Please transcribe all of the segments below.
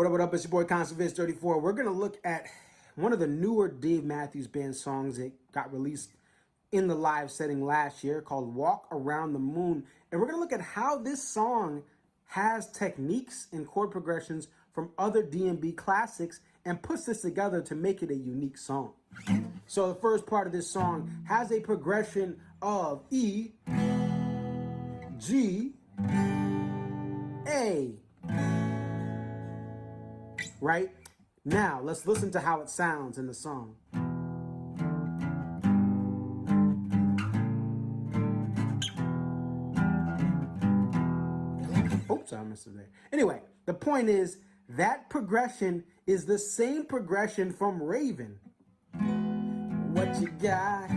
what up? It's your boy Conservative34. We're going to look at one of the newer Dave Matthews Band songs that got released in the live setting last year called Walk Around the Moon. And we're going to look at how this song has techniques and chord progressions from other D&B classics and puts this together to make it a unique song. So the first part of this song has a progression of E, G, A. Right? Now, let's listen to how it sounds in the song. Oops, I missed it there. Anyway, the point is that progression is the same progression from Raven. What you got,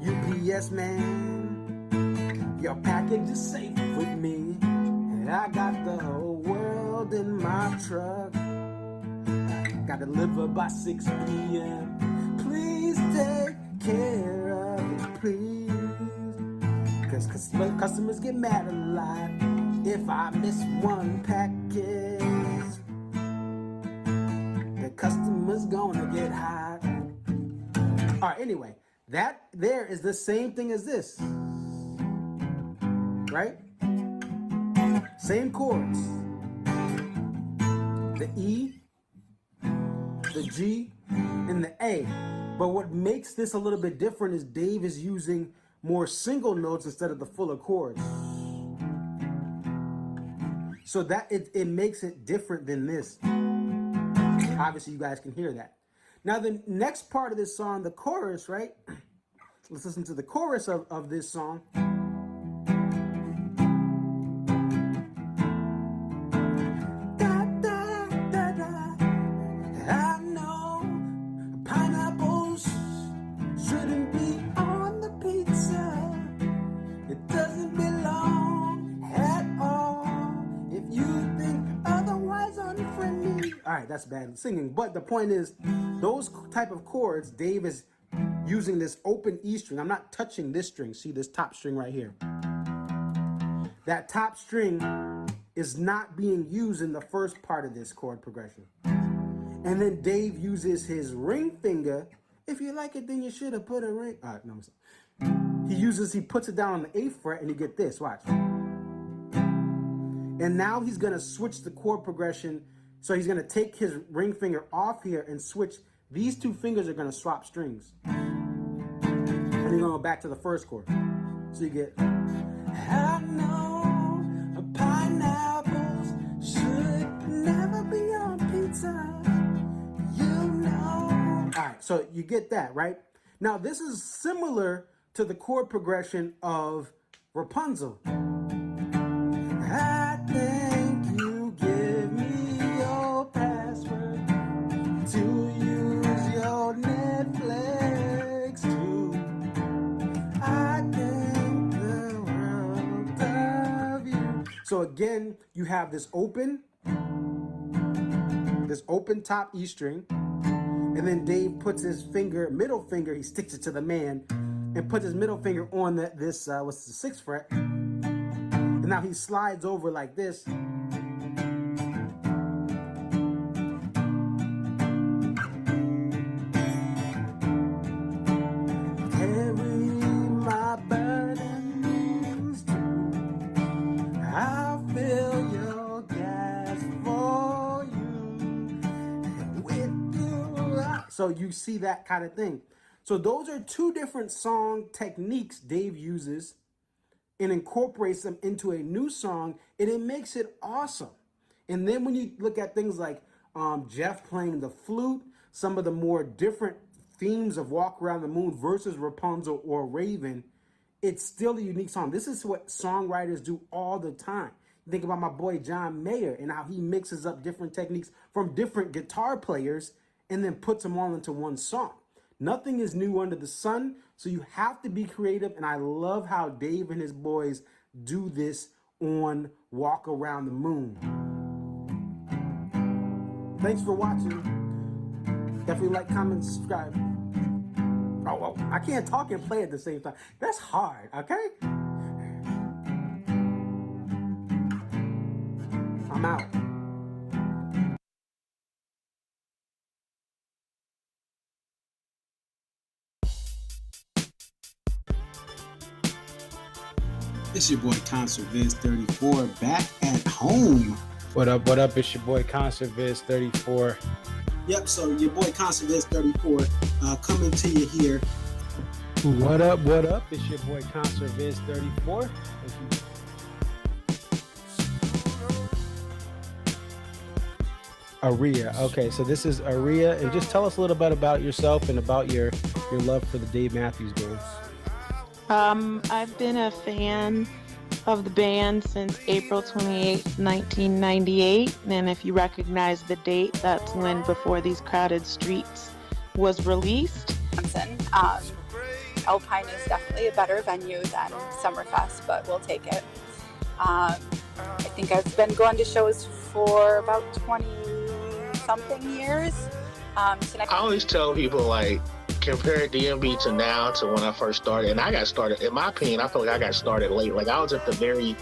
UPS man? Your package is safe with me. I got the whole world in my truck. Got delivered by 6 p.m. Please take care of it, please. Cause customers get mad a lot if I miss one package. The customer's gonna get hot. All right, anyway, that there is the same thing as this, right? Same chords. The E, the G, and the A. But what makes this a little bit different is Dave is using more single notes instead of the fuller chords. So that it makes it different than this. Obviously, you guys can hear that. Now, the next part of this song, the chorus, right? Let's listen to the chorus of this song. All right, that's bad singing. But the point is, those type of chords, Dave is using this open E string. I'm not touching this string. See this top string right here? That top string is not being used in the first part of this chord progression. And then Dave uses his ring finger. If you like it, then you should have put a ring. All right, no, he puts it down on the 8th fret and you get this, watch. And now he's gonna switch the chord progression. So he's going to take his ring finger off here and switch. These two fingers are going to swap strings. And you're going to go back to the first chord. So you get, I know pineapples should never be on pizza. You know. All right, so you get that, right? Now, this is similar to the chord progression of Rapunzel. I think you give me password to use your Netflix too. I think the world of you. So again, you have this open top E string, and then Dave puts his middle finger, he sticks it to the man, and puts his middle finger on this what's the 6th fret, and now he slides over like this. I'll fill your gas for you, with you. So you see that kind of thing. So those are two different song techniques Dave uses and incorporates them into a new song, and it makes it awesome. And then when you look at things like Jeff playing the flute, some of the more different themes of Walk Around the Moon versus Rapunzel or Raven, it's still a unique song. This is what songwriters do all the time. Think about my boy John Mayer and how he mixes up different techniques from different guitar players and then puts them all into one song. Nothing is new under the sun, so you have to be creative, and I love how Dave and his boys do this on Walk Around the Moon. Thanks for watching. Definitely like, comment, subscribe. Oh, I can't talk and play at the same time. That's hard, okay? I'm out. It's your boy Concert Viz 34 back at home. What up? What up? It's your boy Concert Viz 34. Yep, so your boy Concert Viz 34 coming to you here. What up? What up? It's your boy Concert Viz 34. Aria. Okay, so this is Aria, and just tell us a little bit about yourself and about your love for the Dave Matthews Band. I've been a fan of the band since April 28, 1998, and if you recognize the date, that's when Before These Crowded Streets was released. Alpine is definitely a better venue than Summerfest, but we'll take it. I think I've been going to shows for about 20-something years. I always tell people, like, compare DMB to now to when I first started. And I got started, in my opinion, I feel like I got started late. Like, I was at the very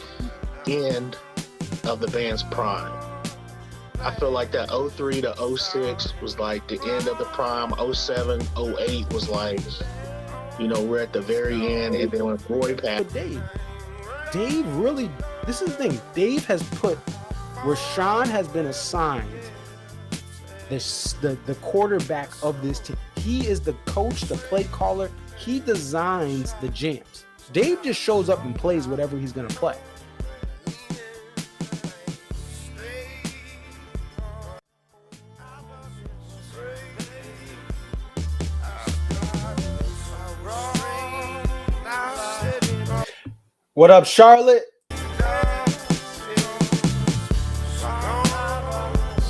end of the band's prime. I feel like that 03 to 06 was like the end of the prime. 07, 08 was like, you know, we're at the very end. And then when Roy passed. Dave really, this is the thing. Dave has put, Rashawn has been assigned the quarterback of this team. He is the coach, the play caller. He designs the jams. Dave just shows up and plays whatever he's going to play. What up, Charlotte?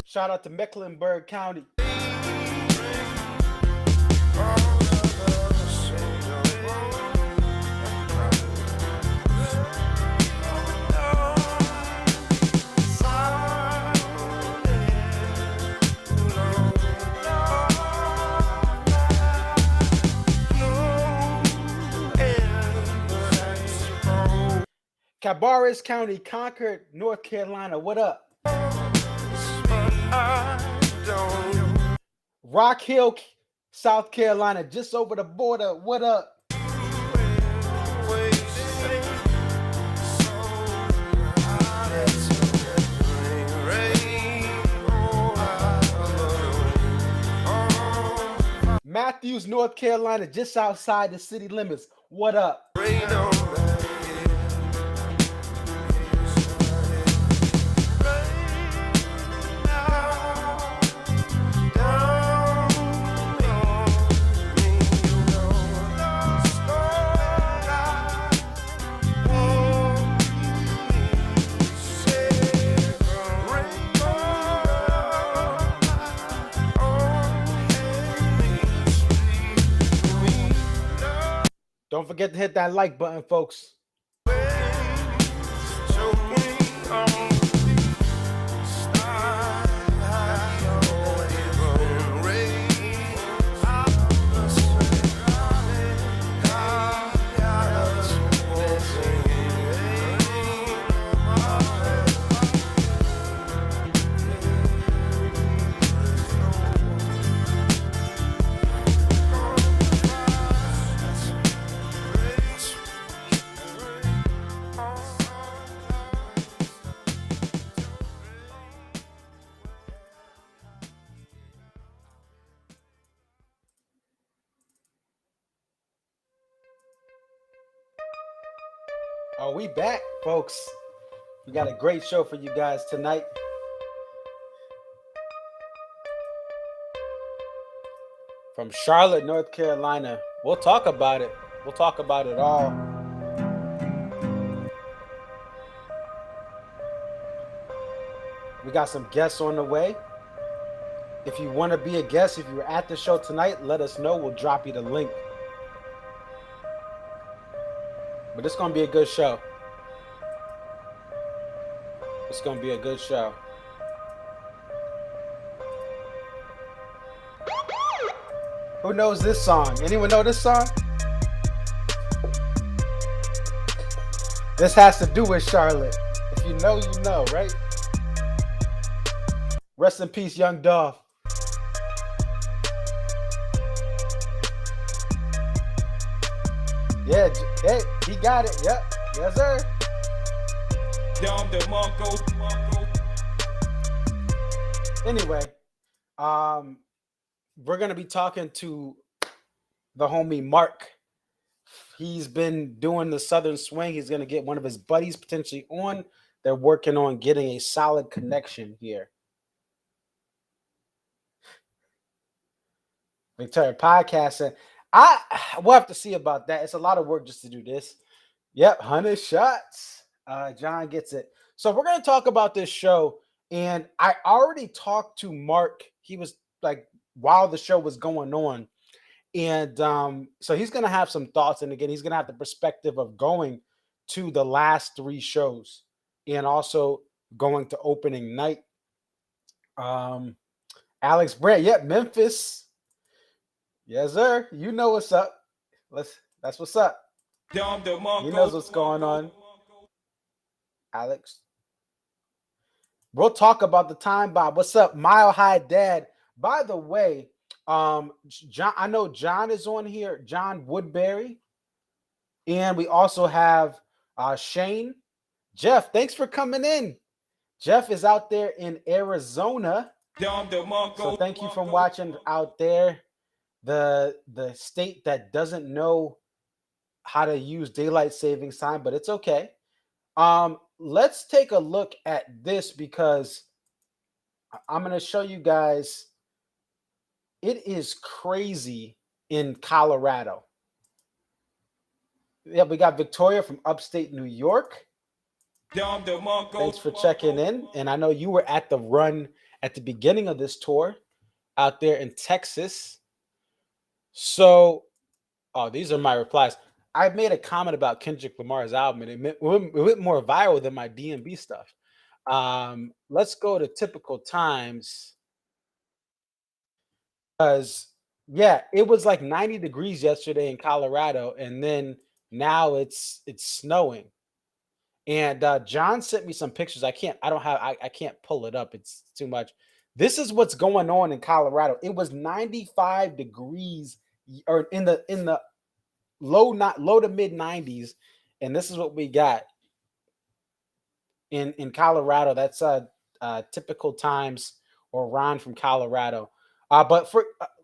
Shout out to Mecklenburg County. Cabarrus County, Concord, North Carolina. What up? Rock Hill, South Carolina, just over the border. What up? Matthews, North Carolina, just outside the city limits. What up? Don't forget to hit that like button, folks. Oh, we back, folks. We got a great show for you guys tonight. From Charlotte, North Carolina. We'll talk about it. We'll talk about it all. We got some guests on the way. If you want to be a guest, if you're at the show tonight, let us know. We'll drop you the link. But it's going to be a good show. It's going to be a good show. Who knows this song? Anyone know this song? This has to do with Charlotte. If you know, you know, right? Rest in peace, Young Dolph. Yeah, hey, he got it. Yep. Yes, sir. Anyway, we're gonna be talking to the homie Mark. He's been doing the Southern Swing. He's gonna get one of his buddies potentially on. They're working on getting a solid connection here. Victoria podcasting. We'll have to see about that. It's a lot of work just to do this. Yep, 100 shots. John gets it. So we're going to talk about this show. And I already talked to Mark. He was like, while the show was going on. And so he's going to have some thoughts. And again, he's going to have the perspective of going to the last 3 shows and also going to opening night. Alex Brand. Yep, Memphis. Yes, sir. You know what's up. That's what's up. He knows what's going on. Alex. We'll talk about the time bomb. What's up, Mile High Dad? By the way, John, I know John is on here, John Woodbury. And we also have Shane. Jeff, thanks for coming in. Jeff is out there in Arizona. So thank you for watching out there. The state that doesn't know how to use daylight savings time, but it's okay. Let's take a look at this because I'm going to show you guys. It is crazy in Colorado. Yeah, we got Victoria from upstate New York. Thanks for checking in. And I know you were at the run at the beginning of this tour out there in Texas. So, these are my replies. I made a comment about Kendrick Lamar's album, and it went more viral than my DMB stuff. Let's go to typical times. Because, yeah, it was like 90 degrees yesterday in Colorado, and then now it's snowing. And John sent me some pictures. I can't pull it up. It's too much. This is what's going on in Colorado. It was 95 degrees or in the low to mid 90s, and this is what we got in Colorado. That's typical times, or Ron from Colorado. But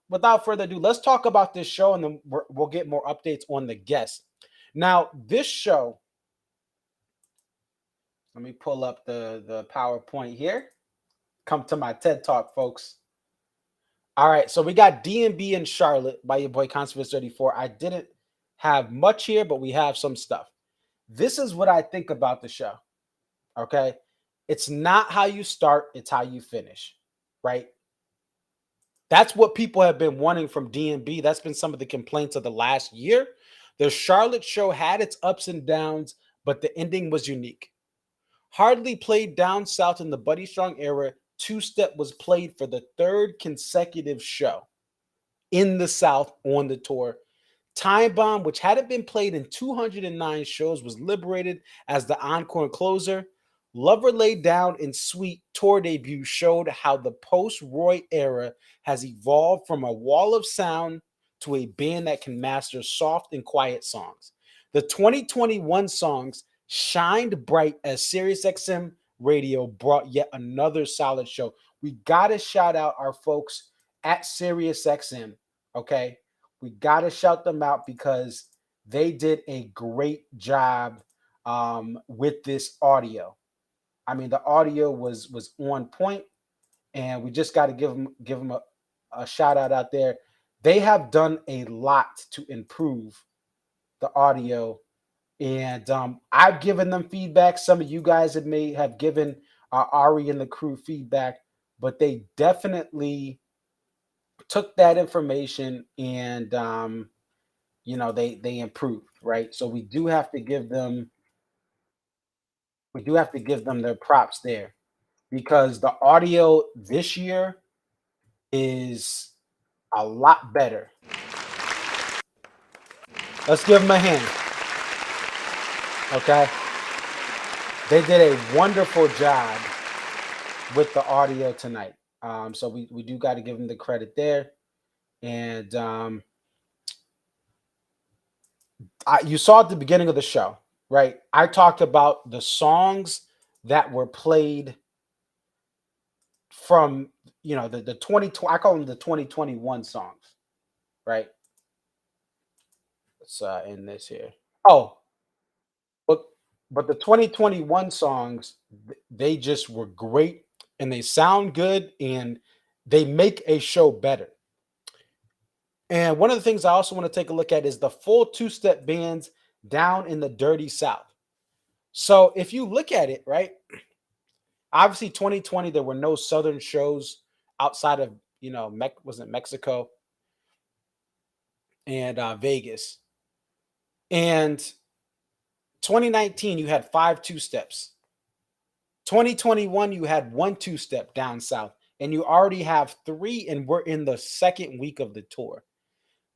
without further ado, let's talk about this show, and then we'll get more updates on the guests. Now, this show, let me pull up the PowerPoint here. Come to my TED Talk, folks. All right, so we got D&B in Charlotte by your boy Conservative 34. I didn't have much here, but we have some stuff. This is what I think about the show. Okay, it's not how you start, it's how you finish, right? That's what people have been wanting from D&B. That's been some of the complaints of the last year. The Charlotte show had its ups and downs, but the ending was unique. Hardly played down south in the Buddy Strong era, Two-Step was played for the 3rd consecutive show in the South on the tour. Time Bomb, which hadn't been played in 209 shows, was liberated as the encore closer. Lover Laid Down and Sweet tour debut showed how the post-Roy era has evolved from a wall of sound to a band that can master soft and quiet songs. The 2021 songs shined bright as SiriusXM Radio brought yet another solid show. We got to shout out our folks at SiriusXM, okay? We got to shout them out because they did a great job with this audio. I mean, the audio was on point, and we just got to give them a shout out there. They have done a lot to improve the audio, and I've given them feedback. Some of you guys have given Ari and the crew feedback, but they definitely took that information and they improved, right? So we do have to give them their props there, because the audio this year is a lot better. Let's give them a hand. Okay. They did a wonderful job with the audio tonight. So we do got to give them the credit there. And You saw at the beginning of the show, right? I talked about the songs that were played from, the 2020, I call them the 2021 songs, right? Let's end this here. Oh, but the 2021 songs, they just were great, and they sound good, and they make a show better. And one of the things I also want to take a look at is the full two-step bands down in the dirty South. So if you look at it, right, obviously 2020 there were no Southern shows outside of, wasn't Mexico and Vegas. And 2019 you had 5 two-steps. 2021 you had 1 two-step down south, and you already have 3, and we're in the second week of the tour.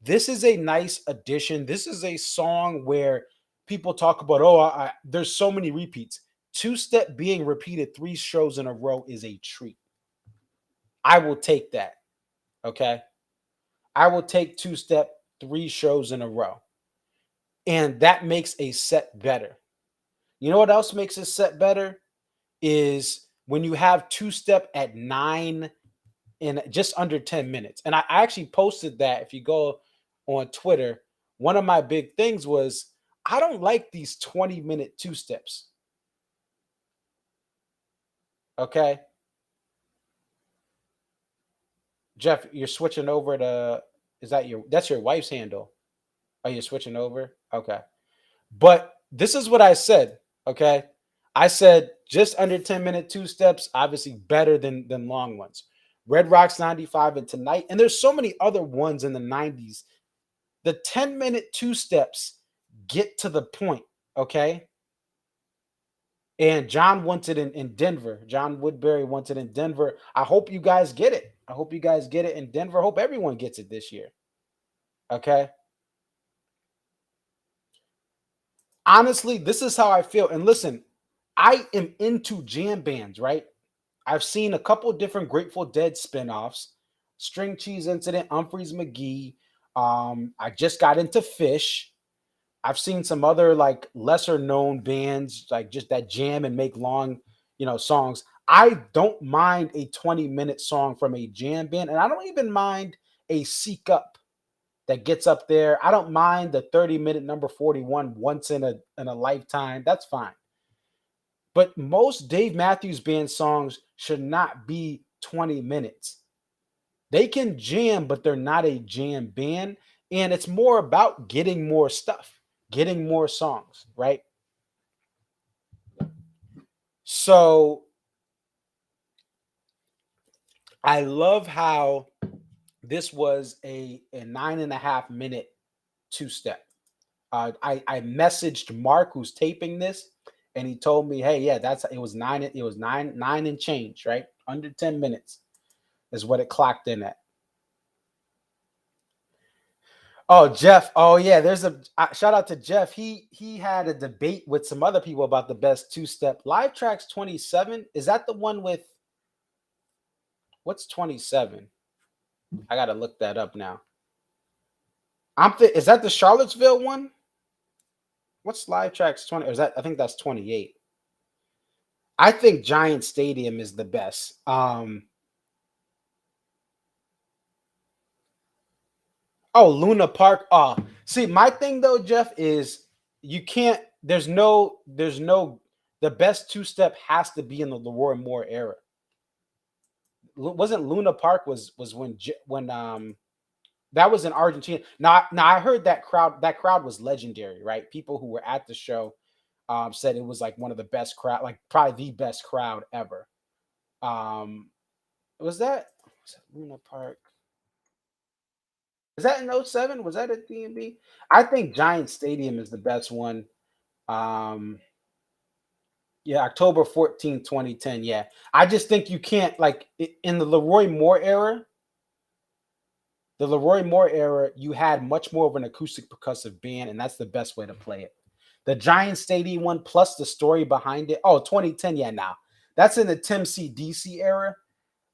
This is a nice addition. This is a song where people talk about, there's so many repeats. Two-step being repeated 3 shows in a row is a treat. I will take that. Okay. I will take two-step 3 shows in a row. And that makes a set better. You know what else makes a set better? Is when you have two-step at 9 in just under 10 minutes. And I actually posted that. If you go on Twitter, one of my big things was, I don't like these 20-minute two-steps. Okay. Jeff, you're switching over to, that's your wife's handle? Are you switching over? Okay. But this is what I said. Okay. I said just under 10-minute two-steps, obviously better than long ones. Red Rocks 95 and Tonight. And there's so many other ones in the 90s. The 10-minute two-steps get to the point. Okay. And John wants it in Denver. John Woodbury wants it in Denver. I hope you guys get it. I hope you guys get it in Denver. I hope everyone gets it this year. Okay. Honestly, this is how I feel. And listen, I am into jam bands, right? I've seen a couple different Grateful Dead spinoffs, String Cheese Incident, Humphreys McGee. I just got into Fish. I've seen some other like lesser known bands like just that jam and make long, songs. I don't mind a 20-minute song from a jam band, and I don't even mind a Seek Up that gets up there. I don't mind the 30-minute number 41 once in a lifetime. That's fine. But most Dave Matthews Band songs should not be 20 minutes. They can jam, but they're not a jam band. And it's more about getting more stuff, getting more songs, right? So I love how this was a 9.5 minute two-step. I messaged Mark, who's taping this, and he told me, "Hey, yeah, it was 9 and change, right? Under 10 minutes is what it clocked in at." Oh, Jeff. Oh, yeah. There's a shout out to Jeff. He had a debate with some other people about the best two-step. Live Tracks 27. Is that the one with what's 27? I gotta look that up now. Is that the Charlottesville one? What's Live Tracks 20? Or is that, I think that's 28. I think Giant Stadium is the best. Oh, Luna Park. Oh, see, my thing though, Jeff, is you can't. There's no. The best two-step has to be in the Leroy Moore era. Wasn't Luna Park was when that was in Argentina. Now I heard that crowd was legendary, right? People who were at the show said it was like one of the best crowd, like probably the best crowd ever. Was that Luna Park? Is that in 07? Was that at DMB? I think Giant Stadium is the best one. Yeah, October 14th, 2010. Yeah. I just think you can't, like, in the Leroy Moore era, you had much more of an acoustic percussive band, and that's the best way to play it. The Giant Stadium one plus the story behind it. Oh, 2010. Yeah, now that's in the Tim C. DC era.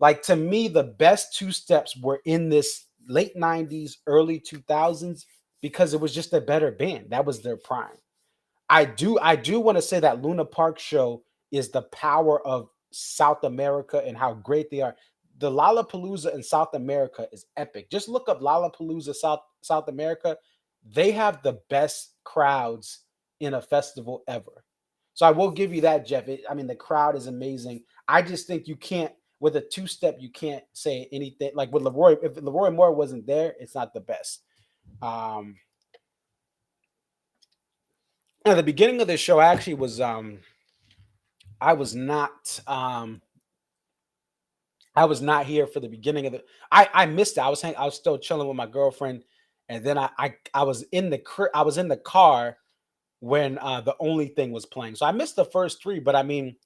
Like, to me, the best two steps were in this late 90s, early 2000s. because it was just a better band. That was their prime. I do want to say that Luna Park show is the power of South America and how great they are. The Lollapalooza in South America is epic. Just look up Lollapalooza South America. They have the best crowds in a festival ever. So I will give you that, Jeff. I mean, the crowd is amazing. I just think you can't, with a two-step, you can't say anything. Like with Leroy, if Leroy Moore wasn't there, it's not the best. At the beginning of the show, I actually was I was not here for the beginning of the. I missed it. I was still chilling with my girlfriend, and then I was in the car when the only thing was playing. So I missed the first three, but I mean,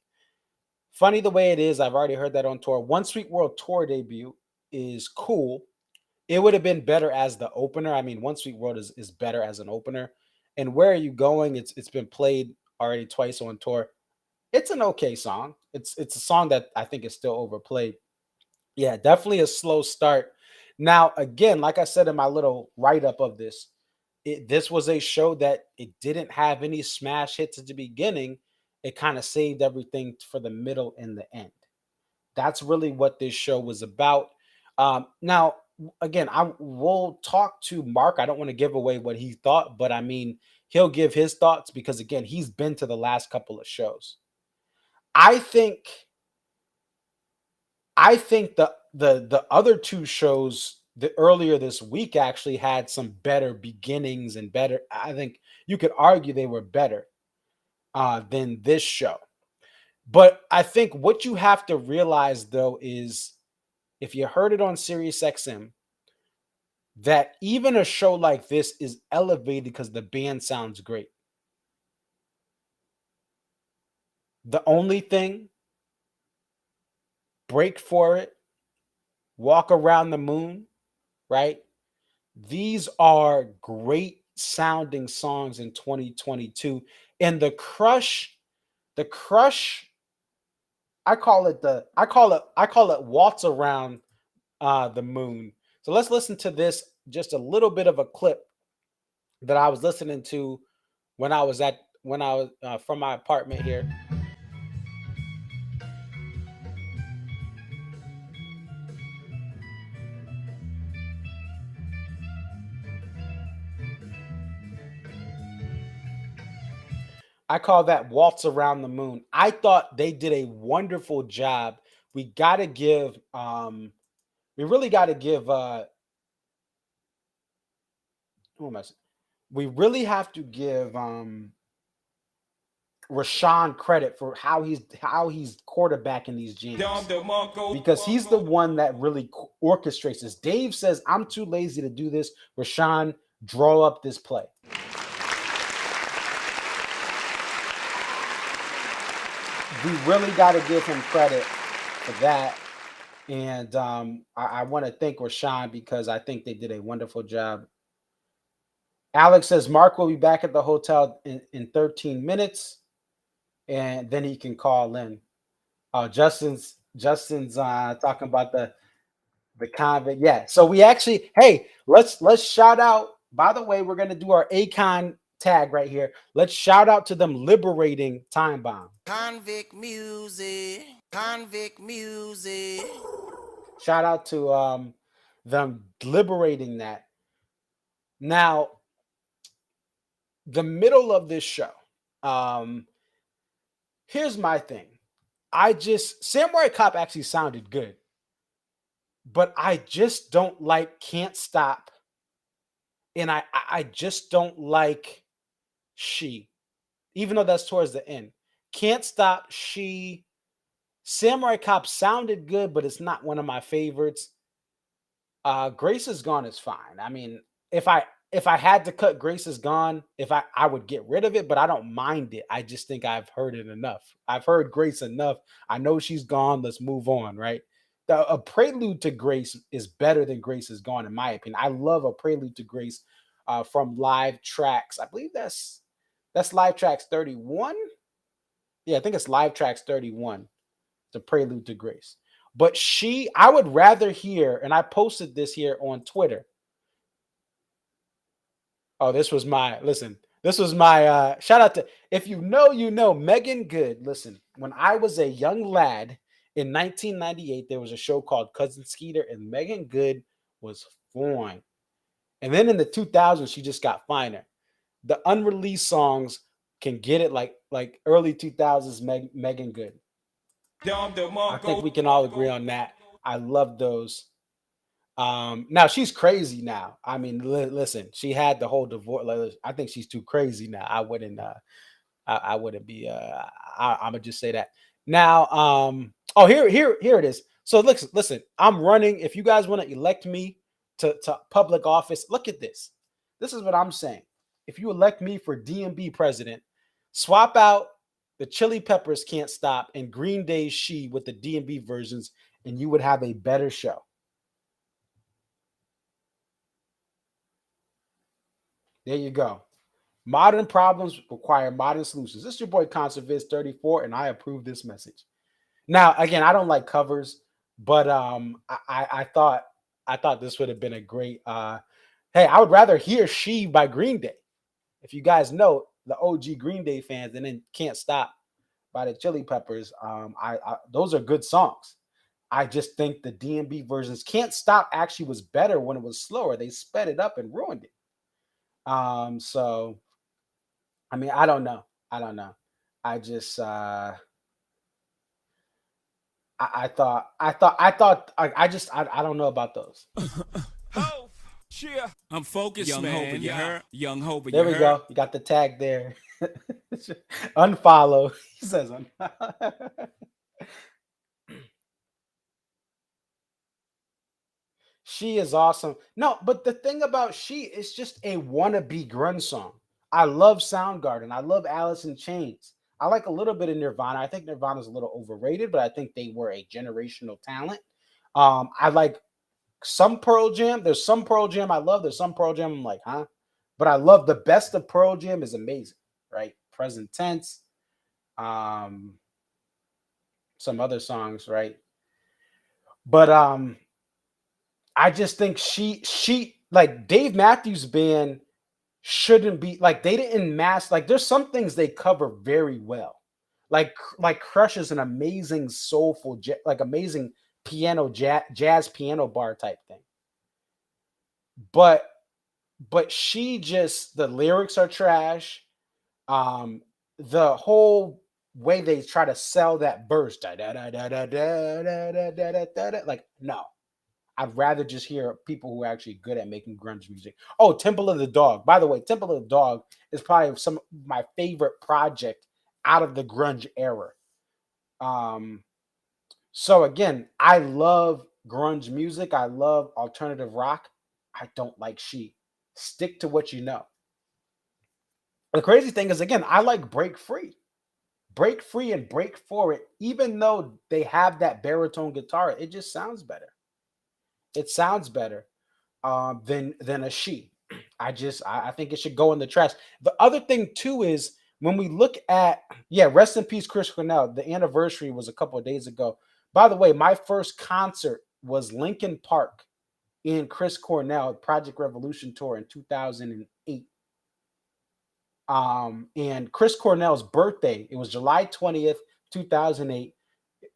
funny the way it is. I've already heard that on tour. One Sweet World tour debut is cool. It would have been better as the opener. I mean, One Sweet World is better as an opener. And Where Are You Going? It's been played already twice on tour. It's an okay song. It's a song that I think is still overplayed. Yeah, definitely a slow start. Now, again, like I said in my little write-up of this, this was a show that it didn't have any smash hits at the beginning. It kind of saved everything for the middle and the end. That's really what this show was about. Now, again, I will talk to Mark. I don't want to give away what he thought, but I mean, he'll give his thoughts because, again, he's been to the last couple of shows. I think the other two shows the earlier this week actually had some better beginnings and better. I think you could argue they were better than this show. But I think what you have to realize though is if you heard it on Sirius XM, that even a show like this is elevated because the band sounds great. The Only Thing, Break For It, Walk Around the Moon, right? These are great sounding songs in 2022. And the Crush, I call it Waltz Around the Moon. So let's listen to this, just a little bit of a clip that I was listening to when I was from my apartment here. I call that Waltz Around the Moon. I thought they did a wonderful job. We got to give we really got to give who am I? We really have to give Rashawn credit for how he's quarterbacking these jams, because he's the one that really orchestrates this. Dave says, I'm too lazy to do this. Rashawn, draw up this play. We really got to give him credit for that. And I want to thank Rashawn because I think they did a wonderful job. Alex says Mark will be back at the hotel in 13 minutes, and then he can call in. Justin's talking about the convict. Yeah. So we actually, hey, let's shout out. By the way, we're gonna do our Akon tag right here. Let's shout out to them liberating Time Bomb. Convict music. Shout out to them liberating that. Now, the middle of this show. Here's my thing. Samurai Cop actually sounded good, but I just don't like Can't Stop, and I just don't like She, even though that's towards the end. Can't Stop, She, Samurai Cop sounded good, but it's not one of my favorites. Grace Is Gone is fine. I mean, if I had to cut Grace Is Gone, I would get rid of it, but I don't mind it. I just think I've heard it enough. I've heard Grace enough. I know she's gone. Let's move on, right? A prelude to Grace is better than Grace Is Gone, in my opinion. I love A Prelude to Grace from Live Tracks. I believe that's Live Tracks 31. Yeah, I think it's Live Tracks 31. It's A Prelude to Grace. But She, I would rather hear, and I posted this here on Twitter. Oh, this was my listen. This was my shout out to, if you know, you know, Megan Good. Listen, when I was a young lad in 1998, there was a show called Cousin Skeeter, and Megan Good was fine. And then in the 2000s, she just got finer. The unreleased songs can get it like early 2000s Megan Good. I think we can all agree on that. I love those. Now she's crazy now. I mean, listen, she had the whole divorce. I think she's too crazy now. I wouldn't. I wouldn't be. I'm gonna just say that now. Oh, here it is. So listen. I'm running. If you guys want to elect me to public office, look at this. This is what I'm saying. If you elect me for DMB president, swap out the Chili Peppers "Can't Stop" and Green Day's "She" with the DMB versions, and you would have a better show. There you go. Modern problems require modern solutions. This is your boy Conserviz34, and I approve this message. Now, again, I don't like covers, but I thought this would have been a great. Hey, I would rather hear "She" by Green Day. If you guys know the OG Green Day fans, and then "Can't Stop" by the Chili Peppers. Those are good songs. I just think the DMB versions, "Can't Stop" actually was better when it was slower. They sped it up and ruined it. So I mean, I don't know. I don't know. I just I don't know about those. I'm focused, young man. Hope, you heard? Young Hope, there we go. You got the tag there. Unfollow. He says unfollow. She is awesome. No, but the thing about "She" is just a wannabe grunge song. I love Soundgarden. I love Alice in Chains. I like a little bit of Nirvana. I think Nirvana's a little overrated, but I think they were a generational talent. I like some Pearl Jam. There's some Pearl Jam I love. There's some Pearl Jam I'm like, huh? But I love the best of Pearl Jam is amazing, right? Present Tense. Some other songs, right? But I just think she like Dave Matthews Band shouldn't be like, they didn't mask, like there's some things they cover very well. Like Crush is an amazing soulful like amazing piano jazz piano bar type thing. But she just, the lyrics are trash. The whole way they try to sell that verse, like no. I'd rather just hear people who are actually good at making grunge music. Oh, Temple of the Dog. By the way, Temple of the Dog is probably some of my favorite project out of the grunge era. So again, I love grunge music. I love alternative rock. I don't like "She." Stick to what you know. The crazy thing is, again, I like Break Free. Break Free and Break For It, even though they have that baritone guitar, it just sounds better. It sounds better than a "She." I think it should go in the trash. The other thing too is when we look at, rest in peace Chris Cornell. The anniversary was a couple of days ago. By the way, my first concert was Linkin Park and Chris Cornell Project Revolution tour in 2008. And Chris Cornell's birthday, it was July 20th, 2008.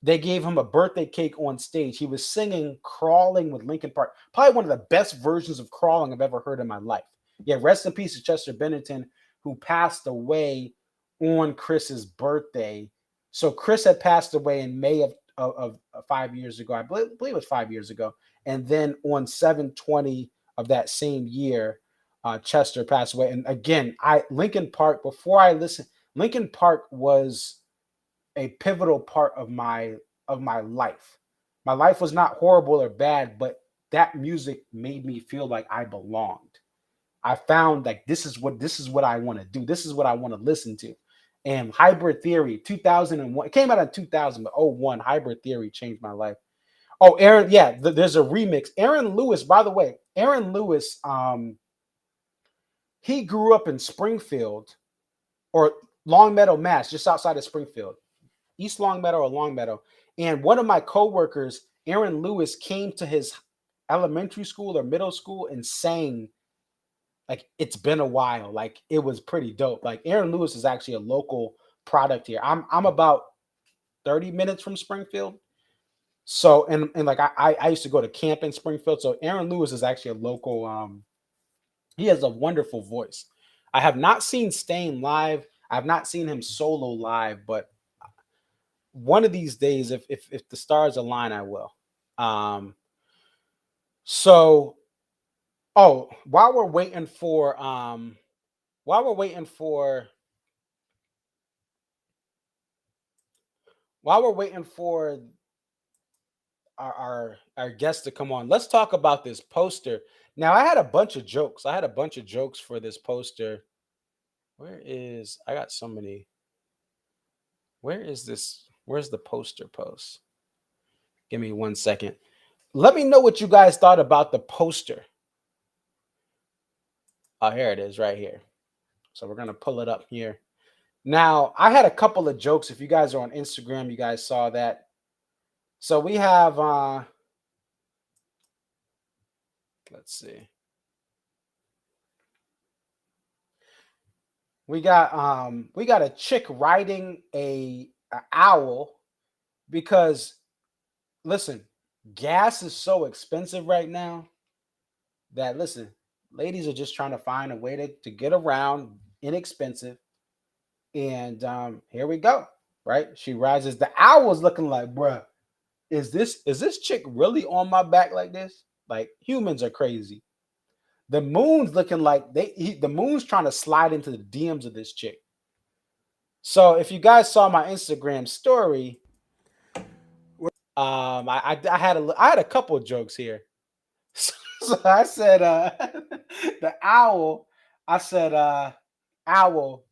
They gave him a birthday cake on stage. He was singing "Crawling" with Linkin Park. Probably one of the best versions of "Crawling" I've ever heard in my life. Yeah, rest in peace to Chester Bennington, who passed away on Chris's birthday. So Chris had passed away in May of 5 years ago. I believe it was 5 years ago. And then on 7/20 of that same year, Chester passed away. And again, Linkin Park, before I listened, Linkin Park was a pivotal part of my life. My life was not horrible or bad, but that music made me feel like I belonged. I found like this is what I want to do. This is what I want to listen to. And Hybrid Theory, 2001, it came out in 2000, but 01, Hybrid Theory changed my life. Oh, Aaron, there's a remix. Aaron Lewis, by the way, Aaron Lewis, he grew up in Springfield or Longmeadow, Mass, just outside of Springfield. East Longmeadow or Longmeadow. And one of my coworkers, Aaron Lewis, came to his elementary school or middle school and sang like it's been a while. Like it was pretty dope. Like Aaron Lewis is actually a local product here. I'm about 30 minutes from Springfield. So and like I used to go to camp in Springfield. So Aaron Lewis is actually a local. He has a wonderful voice. I have not seen Stain live. I've not seen him solo live, but one of these days, if the stars align, I will. So oh, while we're waiting for while we're waiting for while we're waiting for our guests to come on, let's talk about this poster. Now, I had a bunch of jokes. I had a bunch of jokes for this poster. Where is I got so many. Where is this? Where's the poster post? Give me 1 second. Let me know what you guys thought about the poster. Oh, here it is right here. So we're going to pull it up here. Now, I had a couple of jokes. If you guys are on Instagram, you guys saw that. So we have, let's see. We got a chick riding a owl because, listen, gas is so expensive right now that, listen, ladies are just trying to find a way to get around inexpensive. And here we go, right? She rises. The owl is looking like, bruh, is this chick really on my back like this? Like, humans are crazy. The moon's looking like the moon's trying to slide into the DMs of this chick. So if you guys saw my Instagram story, I had a couple of jokes here. So I said, the owl. I said, owl.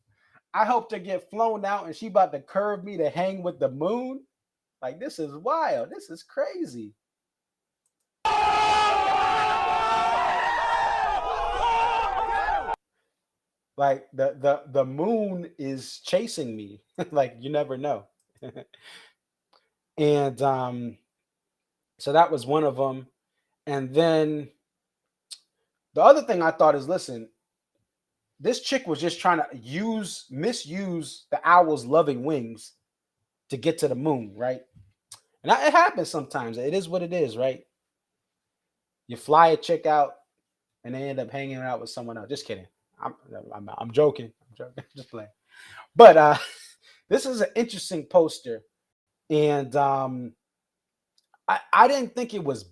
I hope to get flown out, and she about to curve me to hang with the moon. Like, this is wild. This is crazy. Like the moon is chasing me. Like, you never know. And so that was one of them. And then the other thing I thought is, listen, this chick was just trying to misuse the owl's loving wings to get to the moon, right? And it happens sometimes. It is what it is, right? You fly a chick out and they end up hanging out with someone else. Just kidding. I'm joking. I'm joking. Just playing. But this is an interesting poster. And I didn't think it was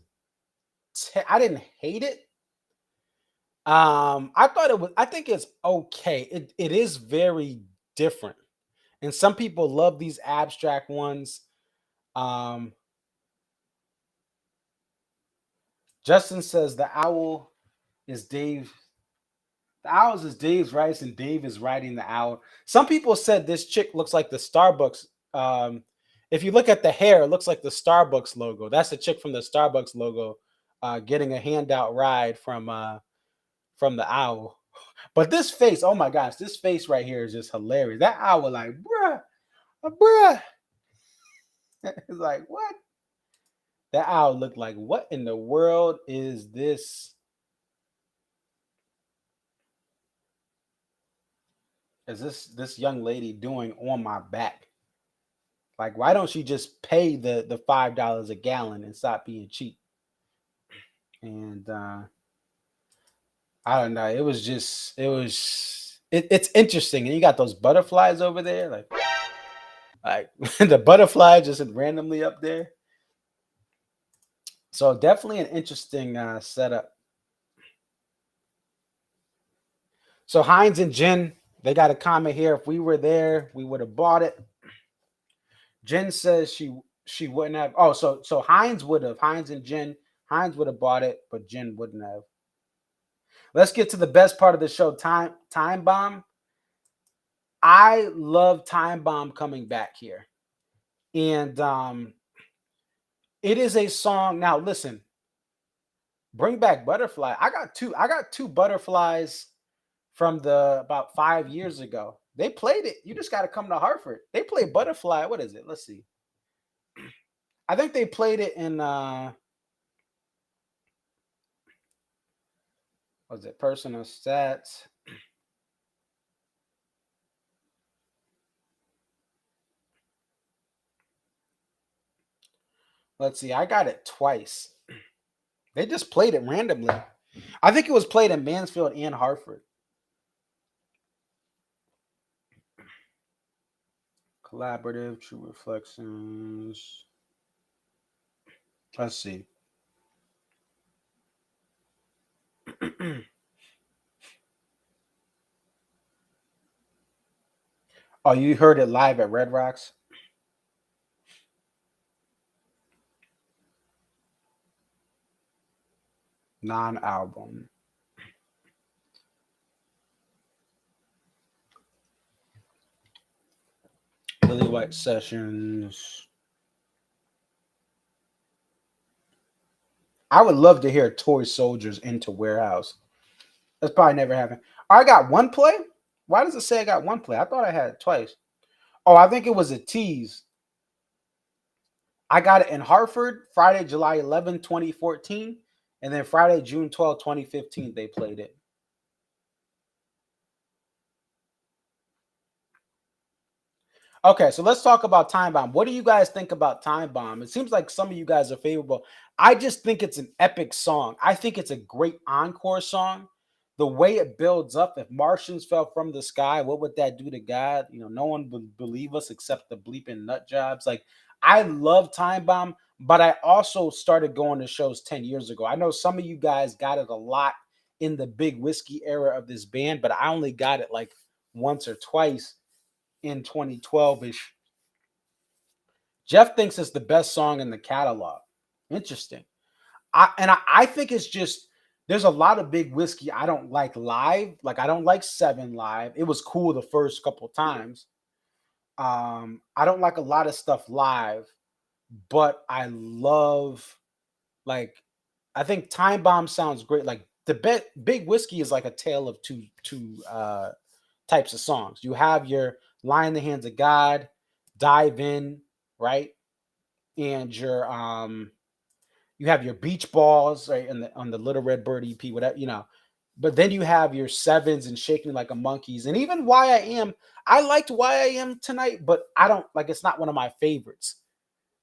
I didn't hate it. I think it's okay. It is very different. And some people love these abstract ones. Justin says the owl is Dave. The owl is Dave's rice, and Dave is riding the owl. Some people said this chick looks like the Starbucks. If you look at the hair, it looks like the Starbucks logo. That's the chick from the Starbucks logo, getting a handout ride from the owl. But this face, oh my gosh, this face right here is just hilarious. That owl, like, bruh. It's like, what? That owl looked like, what in the world is this? Is this young lady doing on my back? Like, why don't she just pay the $5 a gallon and stop being cheap? And I don't know. It's interesting. And you got those butterflies over there, like the butterfly just randomly up there. So definitely an interesting setup. So Heinz and Jen, they got a comment here. If we were there, we would have bought it. Jen says she wouldn't have. Oh, so Heinz would have. Heinz and Jen. Heinz would have bought it, but Jen wouldn't have. Let's get to the best part of the show. Time Bomb. I love Time Bomb coming back here, and it is a song. Now listen, Bring Back Butterfly. I got two butterflies from about 5 years ago. They played it. You just got to come to Hartford. They played Butterfly. What is it? Let's see. I think they played it in Was it personal stats? Let's see. I got it twice. They just played it randomly. I think it was played in Mansfield and Hartford. Collaborative, True Reflections. Let's see. Oh, you heard it live at Red Rocks? Non-album. Lily White Sessions. I would love to hear Toy Soldiers into Warehouse. That's probably never happened. I got one play? Why does it say I got one play? I thought I had it twice. Oh, I think it was a tease. I got it in Hartford, Friday, July 11, 2014. And then Friday, June 12, 2015, they played it. Okay, so let's talk about Time Bomb. What do you guys think about Time Bomb? It seems like some of you guys are favorable. I just think it's an epic song. I think it's a great encore song. The way it builds up, if Martians fell from the sky, what would that do to God? You know, no one would believe us except the bleeping nut jobs. Like, I love Time Bomb, but I also started going to shows 10 years ago. I know some of you guys got it a lot in the big whiskey era of this band, but I only got it like once or twice in 2012-ish. Jeff thinks it's the best song in the catalog. Interesting. I think it's just there's a lot of big whiskey I don't like live. Like I don't like Seven live. It was cool the first couple times. I don't like a lot of stuff live, but I love like I think Time Bomb sounds great. Like the big whiskey is like a tale of two types of songs. You have your Lie in the Hands of God, Dive In, right? And your you have your Beach Balls, right? And on the Little Red Bird EP, whatever, you know. But then you have your Sevens and Shaking Like a Monkeys. And even Why I Am, I liked Why I Am tonight, but I don't like it's not one of my favorites.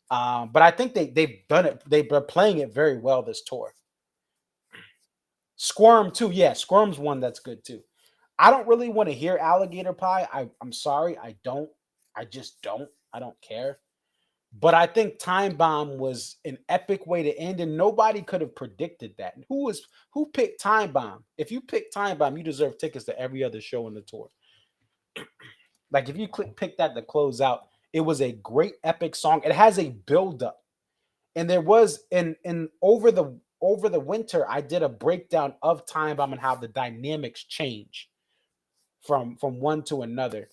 But I think they've done it, they've been playing it very well this tour. Squirm too, yeah, Squirm's one that's good too. I don't really want to hear Alligator Pie. I'm sorry, I don't. I just don't. I don't care. But I think Time Bomb was an epic way to end, and nobody could have predicted that. Who picked Time Bomb? If you pick Time Bomb, you deserve tickets to every other show on the tour. Like if you pick that to close out, it was a great epic song. It has a build up, and there was in over the winter, I did a breakdown of Time Bomb and how the dynamics change from one to another.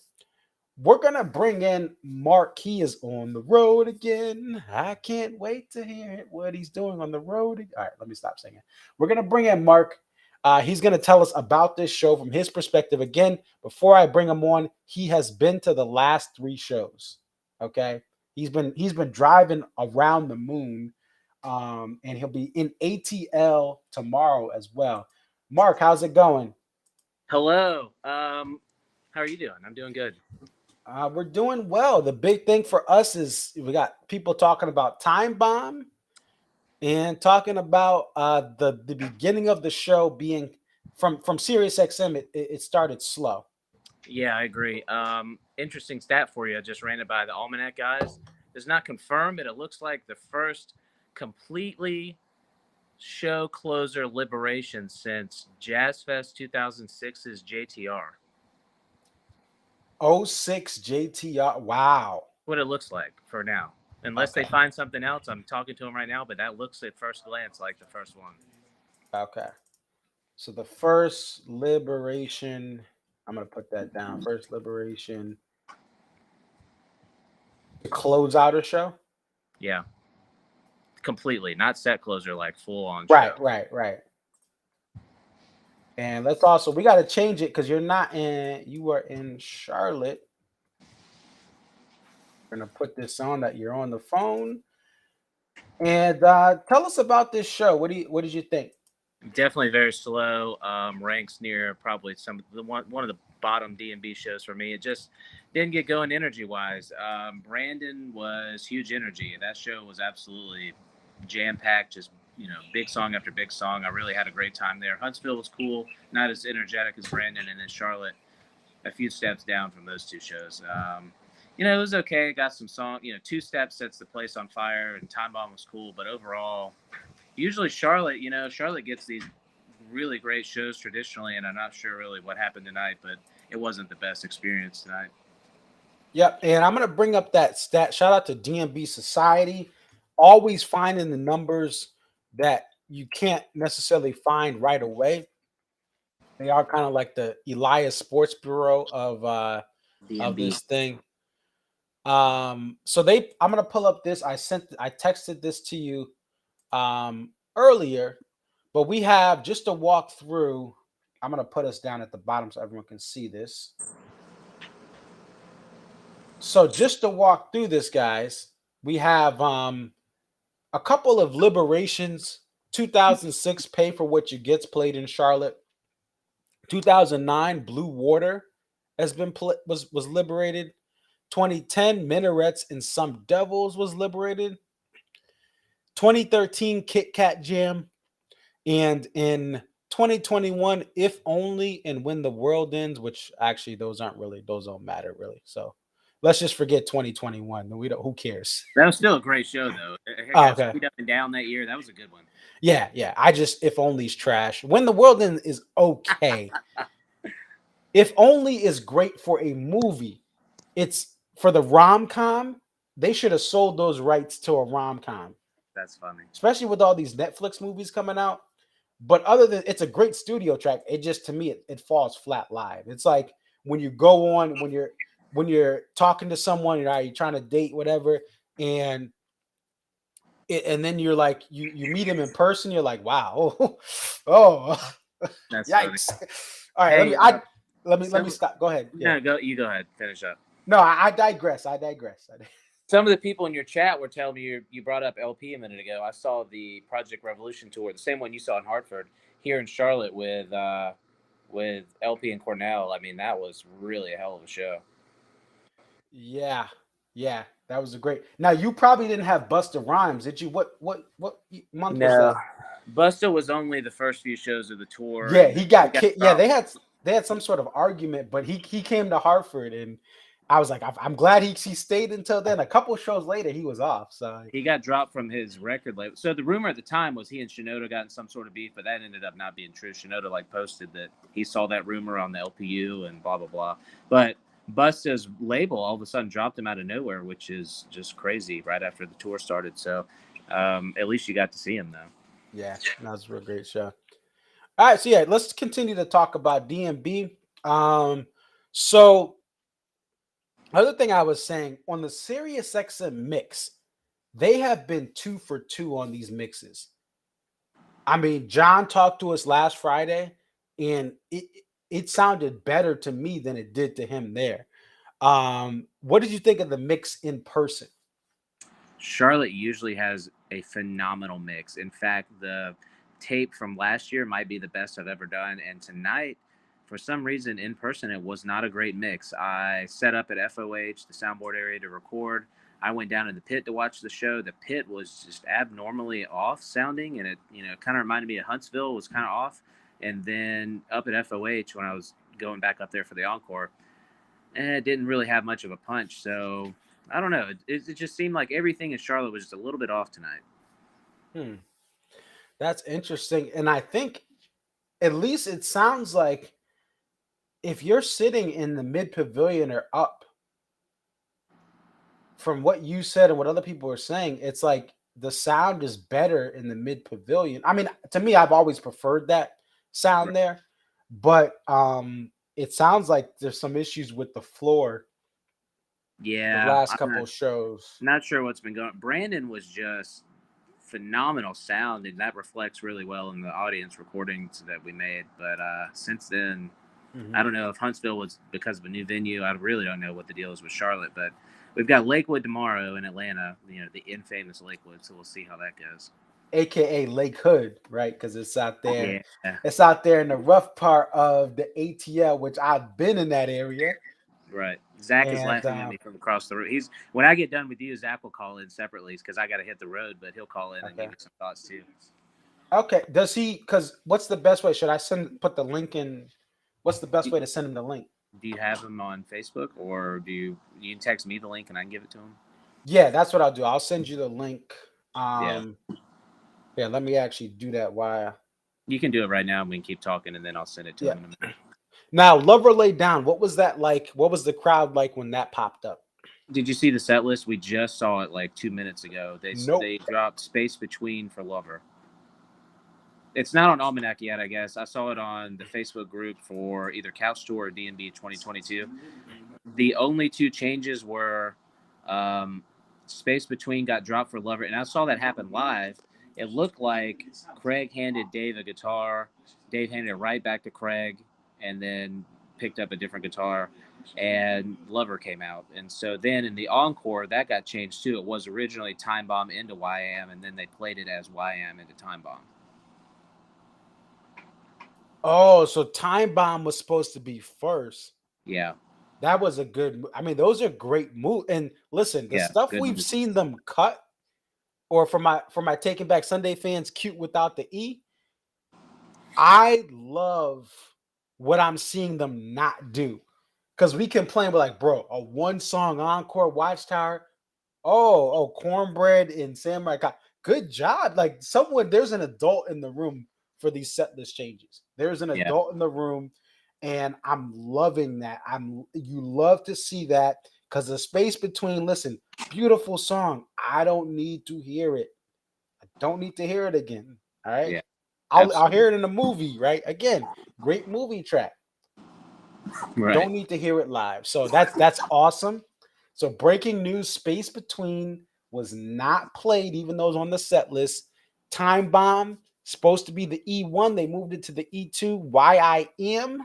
We're gonna bring in Mark. He is on the road again. I can't wait to hear what he's doing on the road. All right, let me stop singing. We're gonna bring in Mark. He's gonna tell us about this show from his perspective. Again, before I bring him on, he has been to the last 3 shows. Okay, he's been driving around the moon, and he'll be in ATL tomorrow as well. Mark, how's it going? Hello. How are you doing? I'm doing good. We're doing well. The big thing for us is we got people talking about Time Bomb and talking about the beginning of the show being from Sirius XM. It started slow. Yeah, I agree. Interesting stat for you. I just ran it by the Almanac guys. It's not confirmed, but it looks like the first completely show closer liberation since Jazz Fest 2006's JTR. 06 JTR. Wow. What it looks like for now. Unless they find something else. I'm talking to them right now, but that looks at first glance like the first one. Okay. So the first liberation, I'm going to put that down. First liberation. To close out a show? Yeah. Completely. Not set closer, like full on show. Right. And let's also, we got to change it because you are in Charlotte. We're going to put this on that you're on the phone. And tell us about this show. What did you think? Definitely very slow. Ranks near probably one of the bottom D&B shows for me. It just didn't get going energy wise. Brandon was huge energy. That show was absolutely jam packed. Just big song after big song. I really had a great time there. Huntsville was cool, not as energetic as Brandon, and then Charlotte a few steps down from those two shows. It was okay. Got some song. Two Steps sets the place on fire, and Time Bomb was cool, but overall. Usually Charlotte gets these really great shows traditionally, and I'm not sure really what happened tonight, but it wasn't the best experience tonight. Yep, and I'm gonna bring up that stat. Shout out to DMB Society, always finding the numbers that you can't necessarily find right away. They are kind of like the Elias Sports Bureau of D&B. this thing. I'm gonna pull up this. I texted this to you earlier, but we have just to walk through. I'm gonna put us down at the bottom so everyone can see this. So just to walk through this, guys, we have a couple of liberations. 2006, Pay for What You Get's played in Charlotte. 2009, Blue Water has been was liberated. 2010, Minarets and Some Devils was liberated. 2013, Kit Kat Jam. And in 2021, If Only and When the World Ends, which actually those don't matter really. So let's just forget 2021. Who cares? That was still a great show though. Okay. Sweet Up and Down that year. That was a good one. Yeah. If Only's trash. When the World Ends is okay. If Only is great for a movie. It's for the rom-com. They should have sold those rights to a rom-com. That's funny. Especially with all these Netflix movies coming out. But other than it's a great studio track, it just to me it falls flat live. It's like when you go on when you're talking to someone, you're trying to date whatever, and then you're like you meet him in person, you're like, wow, that's yikes. Funny. All right, Hey, let me stop. Go ahead. Yeah. No, go ahead. Finish up. No, I digress. Some of the people in your chat were telling me you brought up LP a minute ago. I saw the Project Revolution tour, the same one you saw in Hartford, here in Charlotte with LP and Cornell. I mean, that was really a hell of a show. Yeah, that was a great. Now you probably didn't have Busta Rhymes, did you? What month was that? Busta was only the first few shows of the tour. Yeah, he got kicked. Yeah, they had some sort of argument, but he came to Hartford, and I was like, I'm glad he stayed until then. A couple shows later, he was off. So he got dropped from his record label. So the rumor at the time was he and Shinoda got in some sort of beef, but that ended up not being true. Shinoda posted that he saw that rumor on the LPU and blah blah blah. But Busta's label all of a sudden dropped him out of nowhere, which is just crazy. Right after the tour started, so at least you got to see him though. Yeah, that was a real great show. All right, so yeah, let's continue to talk about DMB. So other thing I was saying on the SiriusXM mix, they have been 2 for 2 on these mixes. I mean, John talked to us last Friday, and it sounded better to me than it did to him there. What did you think of the mix in person? Charlotte usually has a phenomenal mix. In fact, the tape from last year might be the best I've ever done. And tonight, for some reason, in person, it was not a great mix. I set up at FOH, the soundboard area, to record. I went down in the pit to watch the show. The pit was just abnormally off sounding, and it kind of reminded me of Huntsville. It was kind of off. And then up at FOH, when I was going back up there for the encore, it didn't really have much of a punch. So I don't know. It just seemed like everything in Charlotte was just a little bit off tonight. That's interesting. And I think at least it sounds like if you're sitting in the mid pavilion or up, from what you said and what other people are saying, it's like the sound is better in the mid pavilion. I mean, to me, I've always preferred that sound there, but it sounds like there's some issues with the floor. Yeah, the last couple of shows. Not sure what's been going on. Brandon was just phenomenal sound, and that reflects really well in the audience recordings that we made. But since then, I don't know if Huntsville was because of a new venue. I really don't know what the deal is with Charlotte, but we've got Lakewood tomorrow in Atlanta, the infamous Lakewood, so we'll see how that goes. aka Lake Hood, right? Because it's out there. Yeah. It's out there in the rough part of the ATL, which I've been in that area. Right. Zach is And laughing at me from across the road. He's when I get done with you, Zach will call in separately because I got to hit the road, but he'll call in and okay. give me some thoughts too. Okay. Does he? Because what's the best way? Should I put the link in? What's the best way to send him the link? Do you have him on Facebook, or you can text me the link and I can give it to him? Yeah, that's what I'll do. I'll send you the link. Yeah. Yeah. Let me actually do that while. You can do it right now, and we can keep talking, and then I'll send it to him in a minute. Now, Lover Lay Down. What was that like? What was the crowd like when that popped up? Did you see the set list? We just saw it like 2 minutes ago. Nope. They dropped Space Between for Lover. It's not on Almanac yet, I guess. I saw it on the Facebook group for either Couch Tour or D&B 2022. The only two changes were Space Between got dropped for Lover, and I saw that happen live. It looked like Craig handed Dave a guitar. Dave handed it right back to Craig, and then picked up a different guitar, and Lover came out. And so then in the encore, that got changed too. It was originally Time Bomb into YM, and then they played it as YM into Time Bomb. Oh, so Time Bomb was supposed to be first. Yeah. That was a good. I mean, those are great moves. And listen, the stuff we've seen them cut, or for my Taking Back Sunday fans, cute without the E. I love what I'm seeing them not do, because we complain, we're like, bro, a one song encore Watchtower. Oh, Cornbread and Samurai Cop. Good job. Like there's an adult in the room for these set list changes. There's an adult in the room, and I'm loving that. You love to see that, because the space between, listen, beautiful song. I don't need to hear it. I don't need to hear it again. All right. Yeah. I'll hear it in the movie, right? Again, great movie track. Right. Don't need to hear it live. So that's awesome. So breaking news, Space Between was not played, even though it was on the set list. Time Bomb, supposed to be the E1. They moved it to the E2. YIM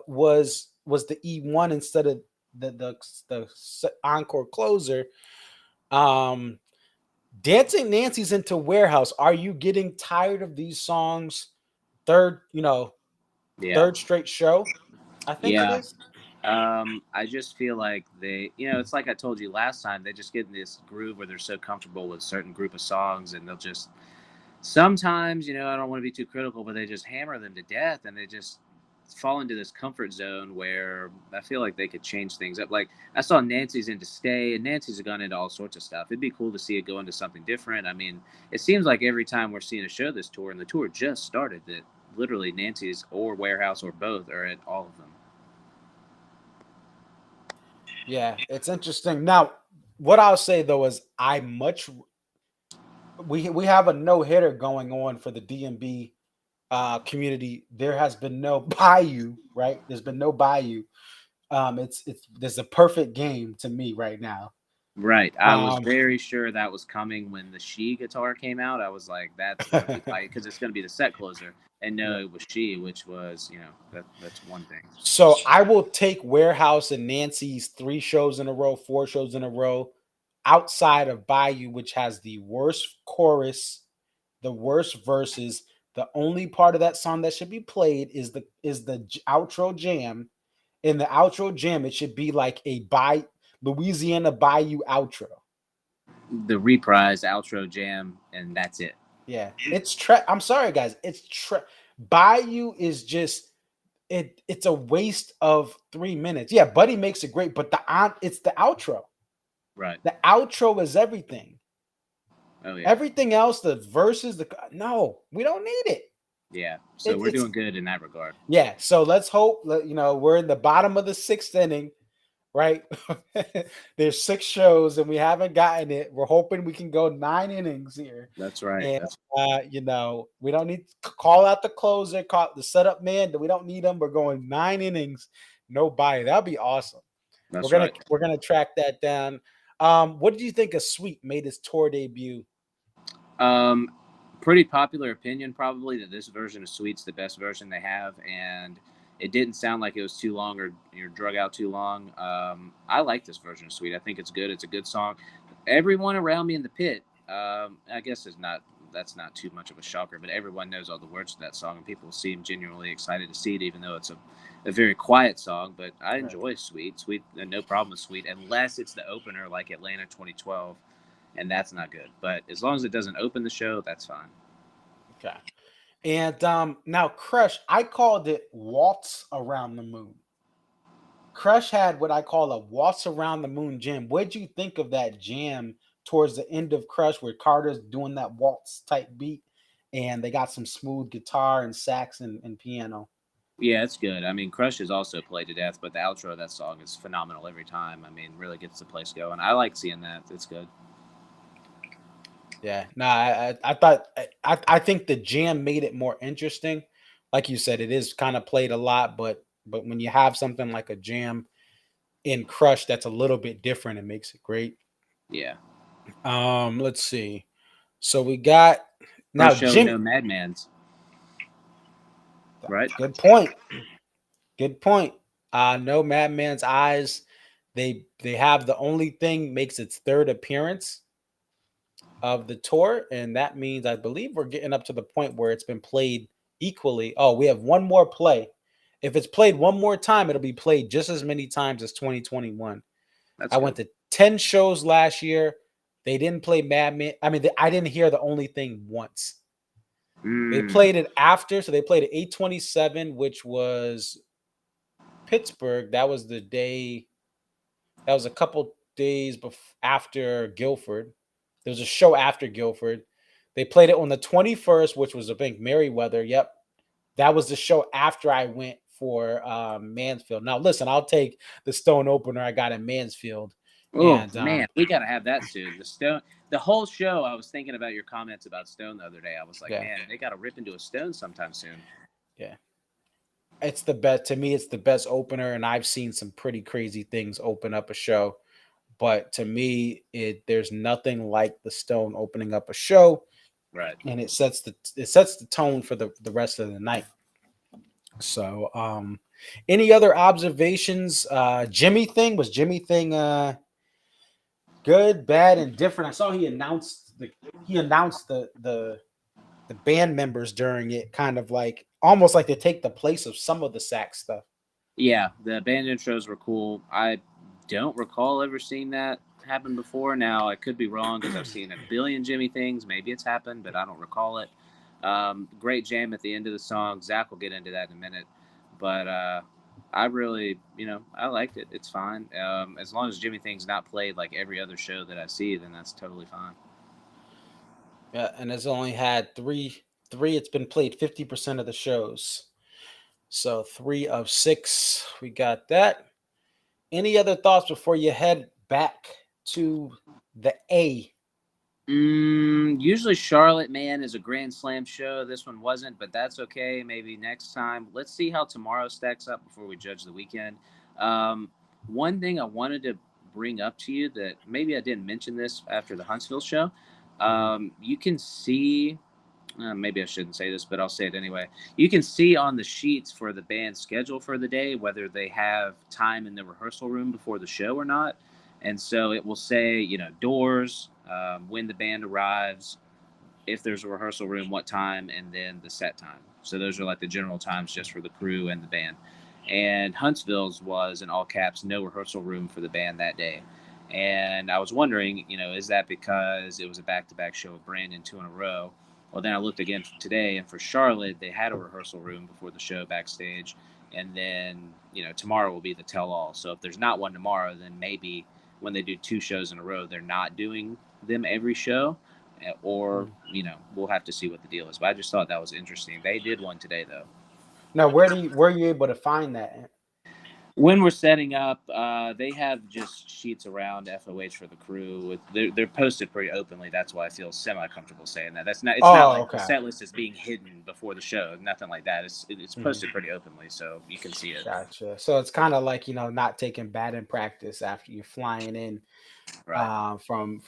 was the E1 instead of the encore closer. Dancing Nancy's into Warehouse. Are you getting tired of these songs? Third straight show, I think it is. I just feel like they, it's like I told you last time, they just get in this groove where they're so comfortable with a certain group of songs, and they'll just sometimes, I don't want to be too critical, but they just hammer them to death, and they just fall into this comfort zone where I feel like they could change things up. Like I saw Nancy's into Stay, and Nancy's gone into all sorts of stuff. It'd be cool to see it go into something different. I mean, it seems like every time we're seeing a show this tour, and the tour just started, that literally Nancy's or Warehouse or both are at all of them. Yeah, it's interesting. Now, what I'll say though is we have a no-hitter going on for the DMB community. There has been no Bayou, right? There's been no Bayou. There's a perfect game to me right now. Right. I was very sure that was coming when the She guitar came out. I was like, that's going to be because it's going to be the set closer. And no, it was She, which was, that's one thing. So I will take Warehouse and Nancy's 3 shows in a row, 4 shows in a row, outside of Bayou, which has the worst chorus, the worst verses. The only part of that song that should be played is the outro jam. In the outro jam, it should be like a Louisiana Bayou outro. The reprise outro jam, and that's it. Yeah, I'm sorry, guys. Bayou is just it's a waste of 3 minutes. Yeah, Buddy makes it great, but it's the outro. Right. The outro is everything. Oh yeah. Everything else, the verses, no, we don't need it. Yeah. So we're doing good in that regard. Yeah. So let's hope we're in the bottom of the 6th inning, right? There's 6 shows and we haven't gotten it. We're hoping we can go 9 innings here. That's right. And we don't need to call out the closer, call the setup man. We don't need them. We're going 9 innings, no bye. That'd be awesome. We're gonna track that down. What did you think of Sweet made his tour debut? Pretty popular opinion, probably, that this version of Sweet's the best version they have, and it didn't sound like it was too long or you're drug out too long. I like this version of Sweet. I think it's good. It's a good song. Everyone around me in the pit I guess that's not too much of a shocker, but everyone knows all the words to that song, and people seem genuinely excited to see it, even though it's a very quiet song. But I enjoy Sweet, no problem with Sweet, unless it's the opener like Atlanta 2012, and that's not good. But as long as it doesn't open the show, that's fine. Okay. And now Crush, I called it Waltz Around the Moon. Crush had what I call a Waltz Around the Moon jam. What'd you think of that jam towards the end of Crush where Carter's doing that waltz type beat and they got some smooth guitar and sax and piano? Yeah, it's good. I mean, Crush is also played to death, but the outro of that song is phenomenal every time. I mean, really gets the place going. I like seeing that. It's good. Yeah, no, I thought I think the jam made it more interesting. Like you said, it is kind of played a lot, but when you have something like a jam in Crush that's a little bit different, it makes it great. Yeah. Let's see. So we got now First show, Jim. no Madman's. Right. Good point. Good point. No Madman's Eyes. They have The Only Thing makes its third appearance of the tour, and that means I believe we're getting up to the point where it's been played equally. Oh, we have one more play. If it's played one more time, it'll be played just as many times as 2021. I went to 10 shows last year. They didn't play Madman. I mean, I didn't hear The Only Thing once. They played it after, so they played at 827, which was Pittsburgh. That was the day. That was a couple days after Guilford. There was a show after Guilford. They played it on the 21st, which was, I think, Merriweather. Yep. That was the show after I went for Mansfield. Now, listen, I'll take the Stone opener I got in Mansfield. Oh, and, man, we got to have that soon. The whole show, I was thinking about your comments about Stone the other day. I was like, man, they got to rip into a Stone sometime soon. Yeah. It's the best. To me, it's the best opener, and I've seen some pretty crazy things open up a show. But to me, there's nothing like the Stone opening up a show. Right. And it sets the tone for the rest of the night. So any other observations? Jimmy thing? Was Jimmy thing good, bad, and different? I saw he announced the band members during it, kind of like almost like they take the place of some of the sax stuff. Yeah, the band intros were cool. I don't recall ever seeing that happen before. Now I could be wrong because I've seen a billion Jimmy things. Maybe it's happened, but I don't recall it. Great jam at the end of the song. Zach will get into that in a minute, but I really, I liked it. It's fine. As long as Jimmy thing's not played like every other show that I see, then that's totally fine. Yeah, and it's only had three. It's been played 50% of the shows. So 3 of 6. We got that. Any other thoughts before you head back to the A? Usually Charlotte, man, is a Grand Slam show. This one wasn't, but that's okay. Maybe next time. Let's see how tomorrow stacks up before we judge the weekend. One thing I wanted to bring up to you that maybe I didn't mention this after the Huntsville show. You can see, maybe I shouldn't say this, but I'll say it anyway. You can see on the sheets for the band's schedule for the day whether they have time in the rehearsal room before the show or not. And so it will say, doors, when the band arrives, if there's a rehearsal room, what time, and then the set time. So those are like the general times just for the crew and the band. And Huntsville's was in all caps, no rehearsal room for the band that day. And I was wondering, is that because it was a back-to-back show of Brandon 2 in a row? Well, then I looked again today, and for Charlotte, they had a rehearsal room before the show backstage. And then, tomorrow will be the tell-all. So if there's not one tomorrow, then maybe when they do 2 shows in a row, they're not doing them every show. Or, we'll have to see what the deal is. But I just thought that was interesting. They did one today, though. Now, where are you able to find that? When we're setting up, they have just sheets around FOH for the crew. They're posted pretty openly. That's why I feel semi-comfortable saying that. It's not like the set list is being hidden before the show. Nothing like that. It's posted pretty openly, so you can see it. Gotcha. So it's kind of like, not taking batting practice after you're flying in from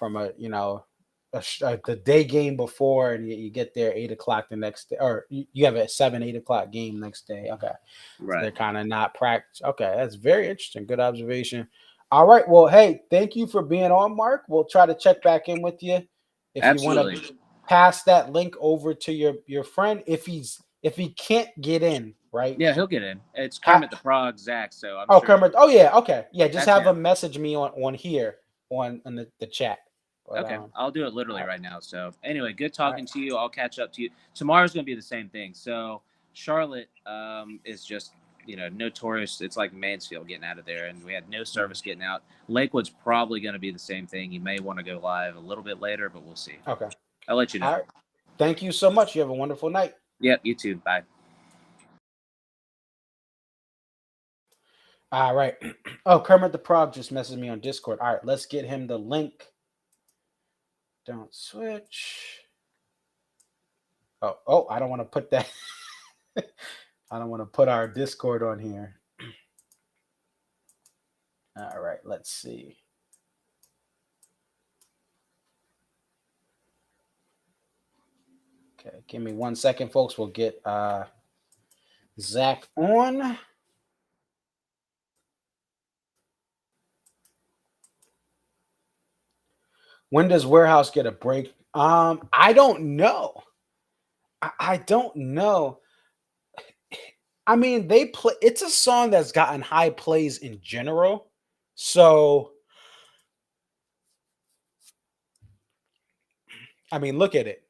the day game before, and you get there 8 o'clock the next day, or you have a 7-8 o'clock game next day. Okay, right. So they're kind of not practice. Okay, that's very interesting. Good observation. All right, well, hey, thank you for being on, Mark. We'll try to check back in with you If Absolutely. you want to pass that link over to your friend, if he can't get in, right? Yeah, he'll get in. It's Kermit the Frog, Zach. So I'm Oh, sure. Kermit. Oh yeah, okay. Yeah, just That's have him. him message me on here on the chat. But, Okay, I'll do it literally all right now. So anyway, good talking to you. I'll catch up to you. Tomorrow's gonna be the same thing. So Charlotte is just notorious. It's like Mansfield getting out of there, and we had no service getting out. Lakewood's probably gonna be the same thing. You may want to go live a little bit later, but we'll see. Okay. I'll let you know. All right. Thank you so much. You have a wonderful night. Yep, you too. Bye. All right. Oh, Kermit the Frog just messaged me on Discord. All right, let's get him the link. Don't switch. Oh, I don't want to put that. I don't want to put our Discord on here. All right, let's see. Okay, give me 1 second, folks. We'll get Zach on. When does Warehouse get a break? I don't know. I don't know. I mean, they play. It's a song that's gotten high plays in general. So, I mean, look at it.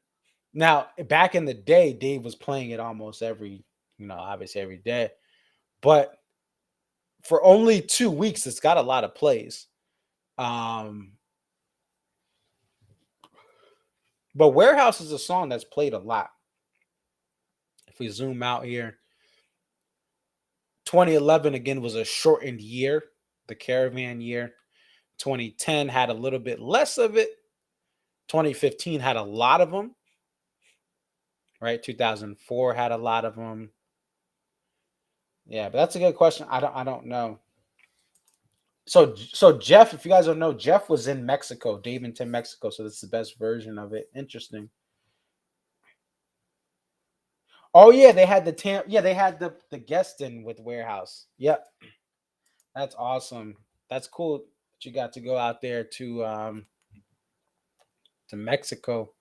Now, back in the day, Dave was playing it almost obviously every day. But for only 2 weeks, it's got a lot of plays. But Warehouse is a song that's played a lot. If we zoom out here, 2011 again was a shortened year, the Caravan year. 2010 had a little bit less of it. 2015 had a lot of them. Right? 2004 had a lot of them. Yeah, but that's a good question. I don't know. So Jeff, if you guys don't know, Jeff was in Mexico, Dave and Tim, Mexico. So that's the best version of it. Interesting. Oh yeah, they had the guest in with Warehouse. Yep. That's awesome. That's cool that you got to go out there to Mexico.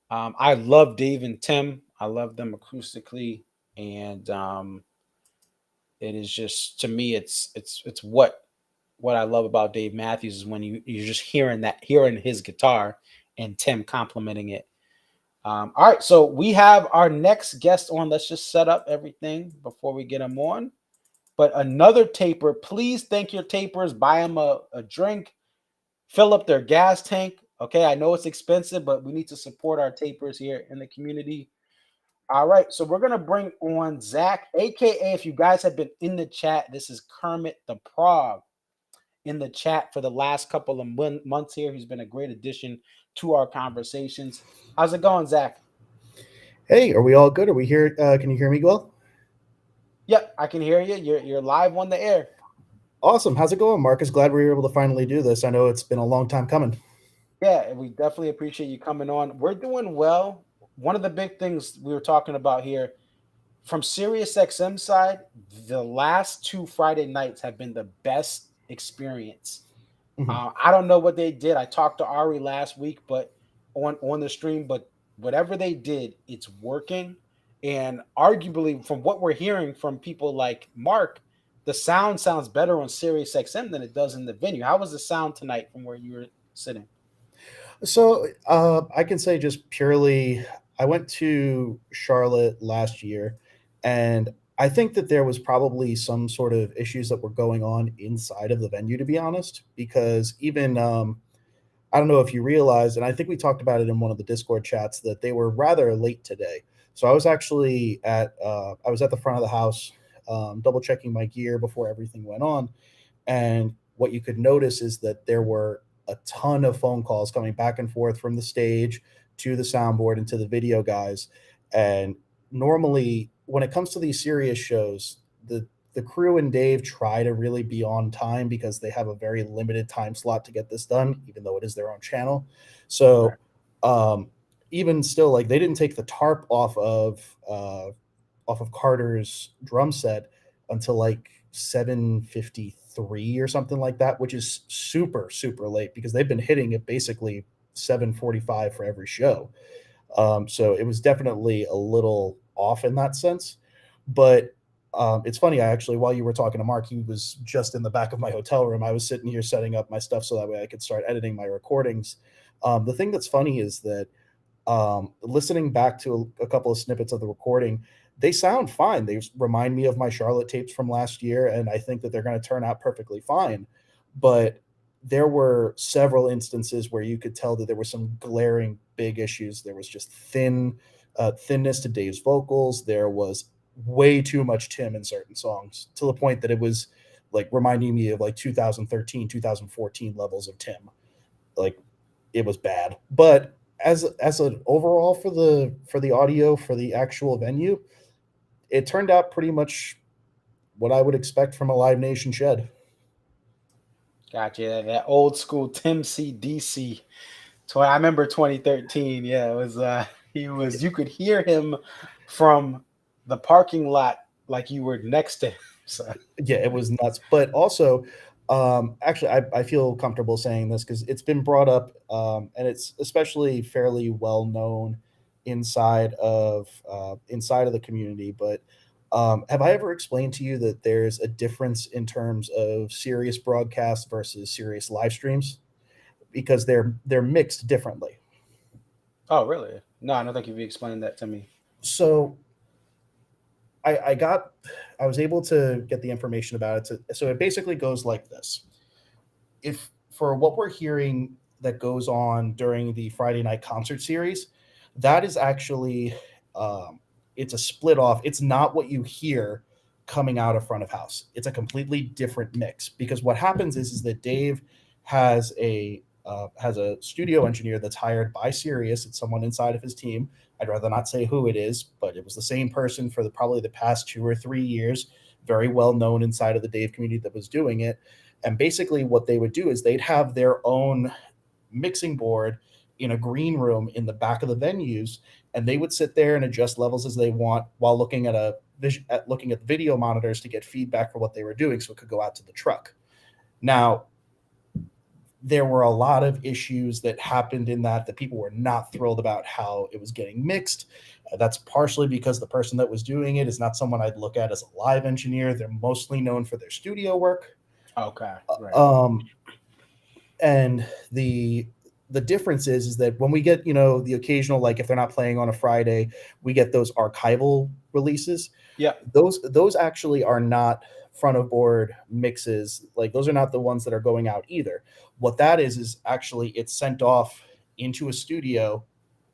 I love Dave and Tim. I love them acoustically, and it is just, to me, it's what I love about Dave Matthews is when you're just hearing his guitar and Tim complementing it. All right, so we have our next guest on. Let's just set up everything before we get him on. But another taper, please thank your tapers. Buy them a drink, fill up their gas tank. Okay, I know it's expensive, but we need to support our tapers here in the community. All right, so we're gonna bring on Zach, aka, if you guys have been in the chat, this is Kermit the Frog in the chat for the last couple of months here. He's been a great addition to our conversations. How's it going, Zach? Hey, are we all good? Are we here? Can you hear me well? Yep, I can hear you. You're live on the air. Awesome. How's it going, Marcus? Glad we were able to finally do this. I know it's been a long time coming. Yeah, we definitely appreciate you coming on. We're doing well. One of the big things we were talking about here from SiriusXM side, the last 2 Friday nights have been the best experience. I don't know what they did. I talked to Ari last week, but on the stream, but whatever they did, it's working. And arguably, from what we're hearing from people like Mark, the sound sounds better on SiriusXM than it does in the venue. How was the sound tonight from where you were sitting? So I can say just purely, I went to Charlotte last year, and I think that there was probably some sort of issues that were going on inside of the venue, to be honest, because even I don't know if you realized, and I think we talked about it in one of the Discord chats, that they were rather late today. So I was actually at the front of the house, double checking my gear before everything went on, and what you could notice is that there were a ton of phone calls coming back and forth from the stage to the soundboard and to the video guys. And normally, when it comes to these serious shows, the crew and Dave try to really be on time because they have a very limited time slot to get this done, even though it is their own channel. So even still, like, they didn't take the tarp off of Carter's drum set until like 7:53 or something like that, which is super, super late because they've been hitting it basically 7:45 for every show. So it was definitely a little off in that sense. But it's funny, I actually, while you were talking to Mark, he was just in the back of my hotel room. I was sitting here setting up my stuff so that way I could start editing my recordings. The thing that's funny is that listening back to a couple of snippets of the recording, they sound fine. They remind me of my Charlotte tapes from last year, and I think that they're going to turn out perfectly fine. But there were several instances where you could tell that there were some glaring big issues. There was just thinness to Dave's vocals. There was way too much Tim in certain songs, to the point that it was like reminding me of like 2013, 2014 levels of Tim. Like, it was bad. But as an overall for the audio for the actual venue, it turned out pretty much what I would expect from a Live Nation shed. Gotcha. That old school Tim C DC. I remember 2013. Yeah, it was you could hear him from the parking lot like you were next to him. So Yeah, it was nuts. But also, actually, I feel comfortable saying this because it's been brought up, and it's especially fairly well known inside of the community. But have I ever explained to you that there's a difference in terms of serious broadcasts versus serious live streams? Because they're mixed differently. oh really? No, I don't think you've explained that to me. So I was able to get the information about it. So it basically goes like this. If for what we're hearing that goes on during the Friday night concert series, that is actually it's a split off. It's not what you hear coming out of front of house. It's a completely different mix, because what happens is that Dave has a studio engineer that's hired by Sirius. It's someone inside of his team. I'd rather not say who it is, but it was the same person for probably the past 2 or 3 years, very well known inside of the Dave community that was doing it. And basically what they would do is they'd have their own mixing board in a green room in the back of the venues, and they would sit there and adjust levels as they want while looking at looking at the video monitors to get feedback for what they were doing so it could go out to the truck. Now, there were a lot of issues that happened in that people were not thrilled about how it was getting mixed. That's partially because the person that was doing it is not someone I'd look at as a live engineer. They're mostly known for their studio work. Okay. Right. And the difference is that when we get, the occasional, like if they're not playing on a Friday, we get those archival releases. Yeah. Those actually are not front of board mixes. Like, those are not the ones that are going out either. What that is actually it's sent off into a studio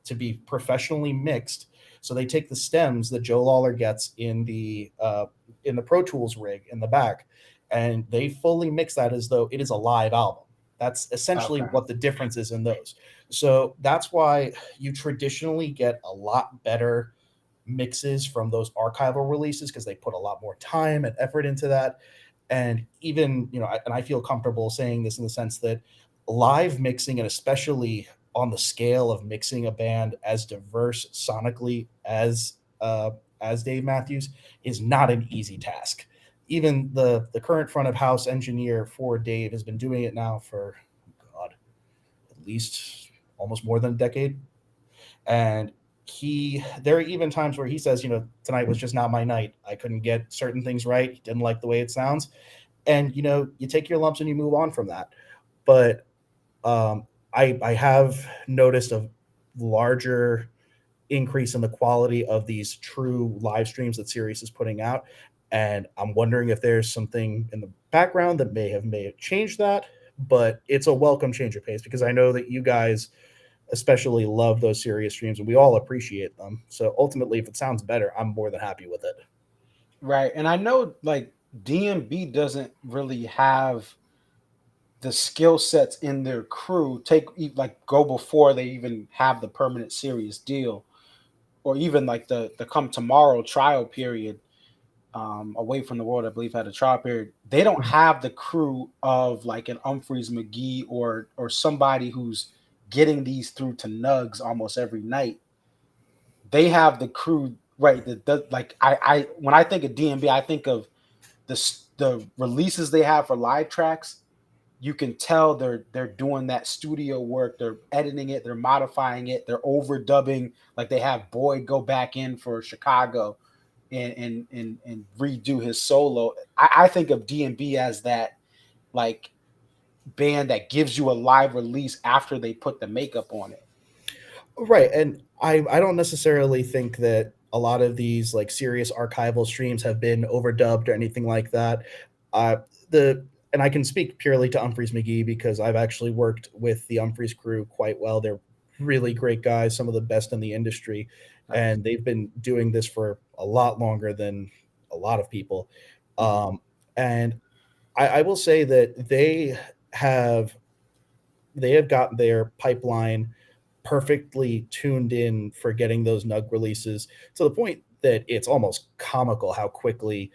to be professionally mixed. So they take the stems that Joe Lawler gets in the Pro Tools rig in the back, and they fully mix that as though it is a live album. That's essentially what the difference is in those. So that's why you traditionally get a lot better mixes from those archival releases, because they put a lot more time and effort into that. And even, and I feel comfortable saying this in the sense that live mixing, and especially on the scale of mixing a band as diverse sonically as Dave Matthews, is not an easy task. Even the current front of house engineer for Dave has been doing it now for, at least almost more than a decade. And there are even times where he says, tonight was just not my night. I couldn't get certain things right. He didn't like the way it sounds. And, you take your lumps and you move on from that. But I have noticed a larger increase in the quality of these true live streams that Sirius is putting out. And I'm wondering if there's something in the background that may have changed that. But it's a welcome change of pace, because I know that you guys especially love those Sirius streams, and we all appreciate them. So ultimately, if it sounds better, I'm more than happy with it. Right. And I know like DMB doesn't really have the skill sets in their crew go before they even have the permanent Sirius deal, or even like the Come Tomorrow trial period. Away from the World, I believe, had a trial period. They don't have the crew of like an Humphreys McGee or somebody who's getting these through to Nugs almost every night. They have the crew, right? I when I think of DMB, I think of the releases they have for live tracks you can tell they're doing that studio work. They're editing it, they're modifying it, they're overdubbing. Like they have Boyd go back in for Chicago and redo his solo. I think of DMB as that like band that gives you a live release after they put the makeup on it. Right. And I don't necessarily think that a lot of these like serious archival streams have been overdubbed or anything like that. Uh, the and I can speak purely to Humphreys McGee because I've actually worked with the Humphreys crew quite well. They're really great guys, some of the best in the industry, and they've been doing this for a lot longer than a lot of people. And I will say that have they have got their pipeline perfectly tuned in for getting those nug releases to the point that it's almost comical how quickly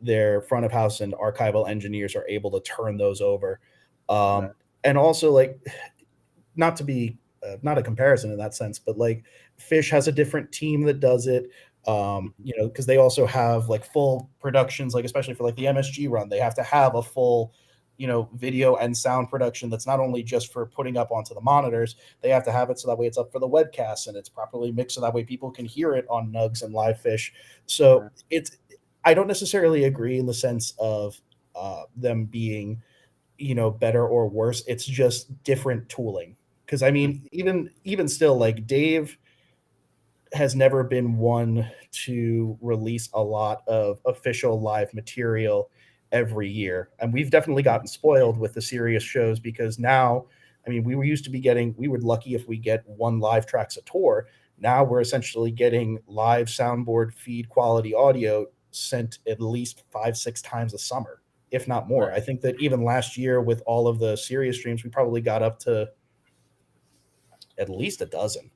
their front of house and archival engineers are able to turn those over. And also, like, not to be not a comparison in that sense, but like Fish has a different team that does it. You know, because they also have like full productions, like especially for like the MSG run, they have to have a full, you know, video and sound production that's not only just for putting up onto the monitors, they have to have it so that way it's up for the webcast and it's properly mixed so that way people can hear it on Nugs and Live Fish. So it's I don't necessarily agree in the sense of them being, you know, better or worse. It's just different tooling. Because I mean, even still, like Dave has never been one to release a lot of official live material every year. And we've definitely gotten spoiled with the serious shows because now, I mean, we were used to be getting, we were lucky if we get one live tracks a tour. Now we're essentially getting live soundboard feed quality audio sent at least 5-6 times a summer, if not more. I think that even last year with all of the serious streams, we probably got up to at least a dozen.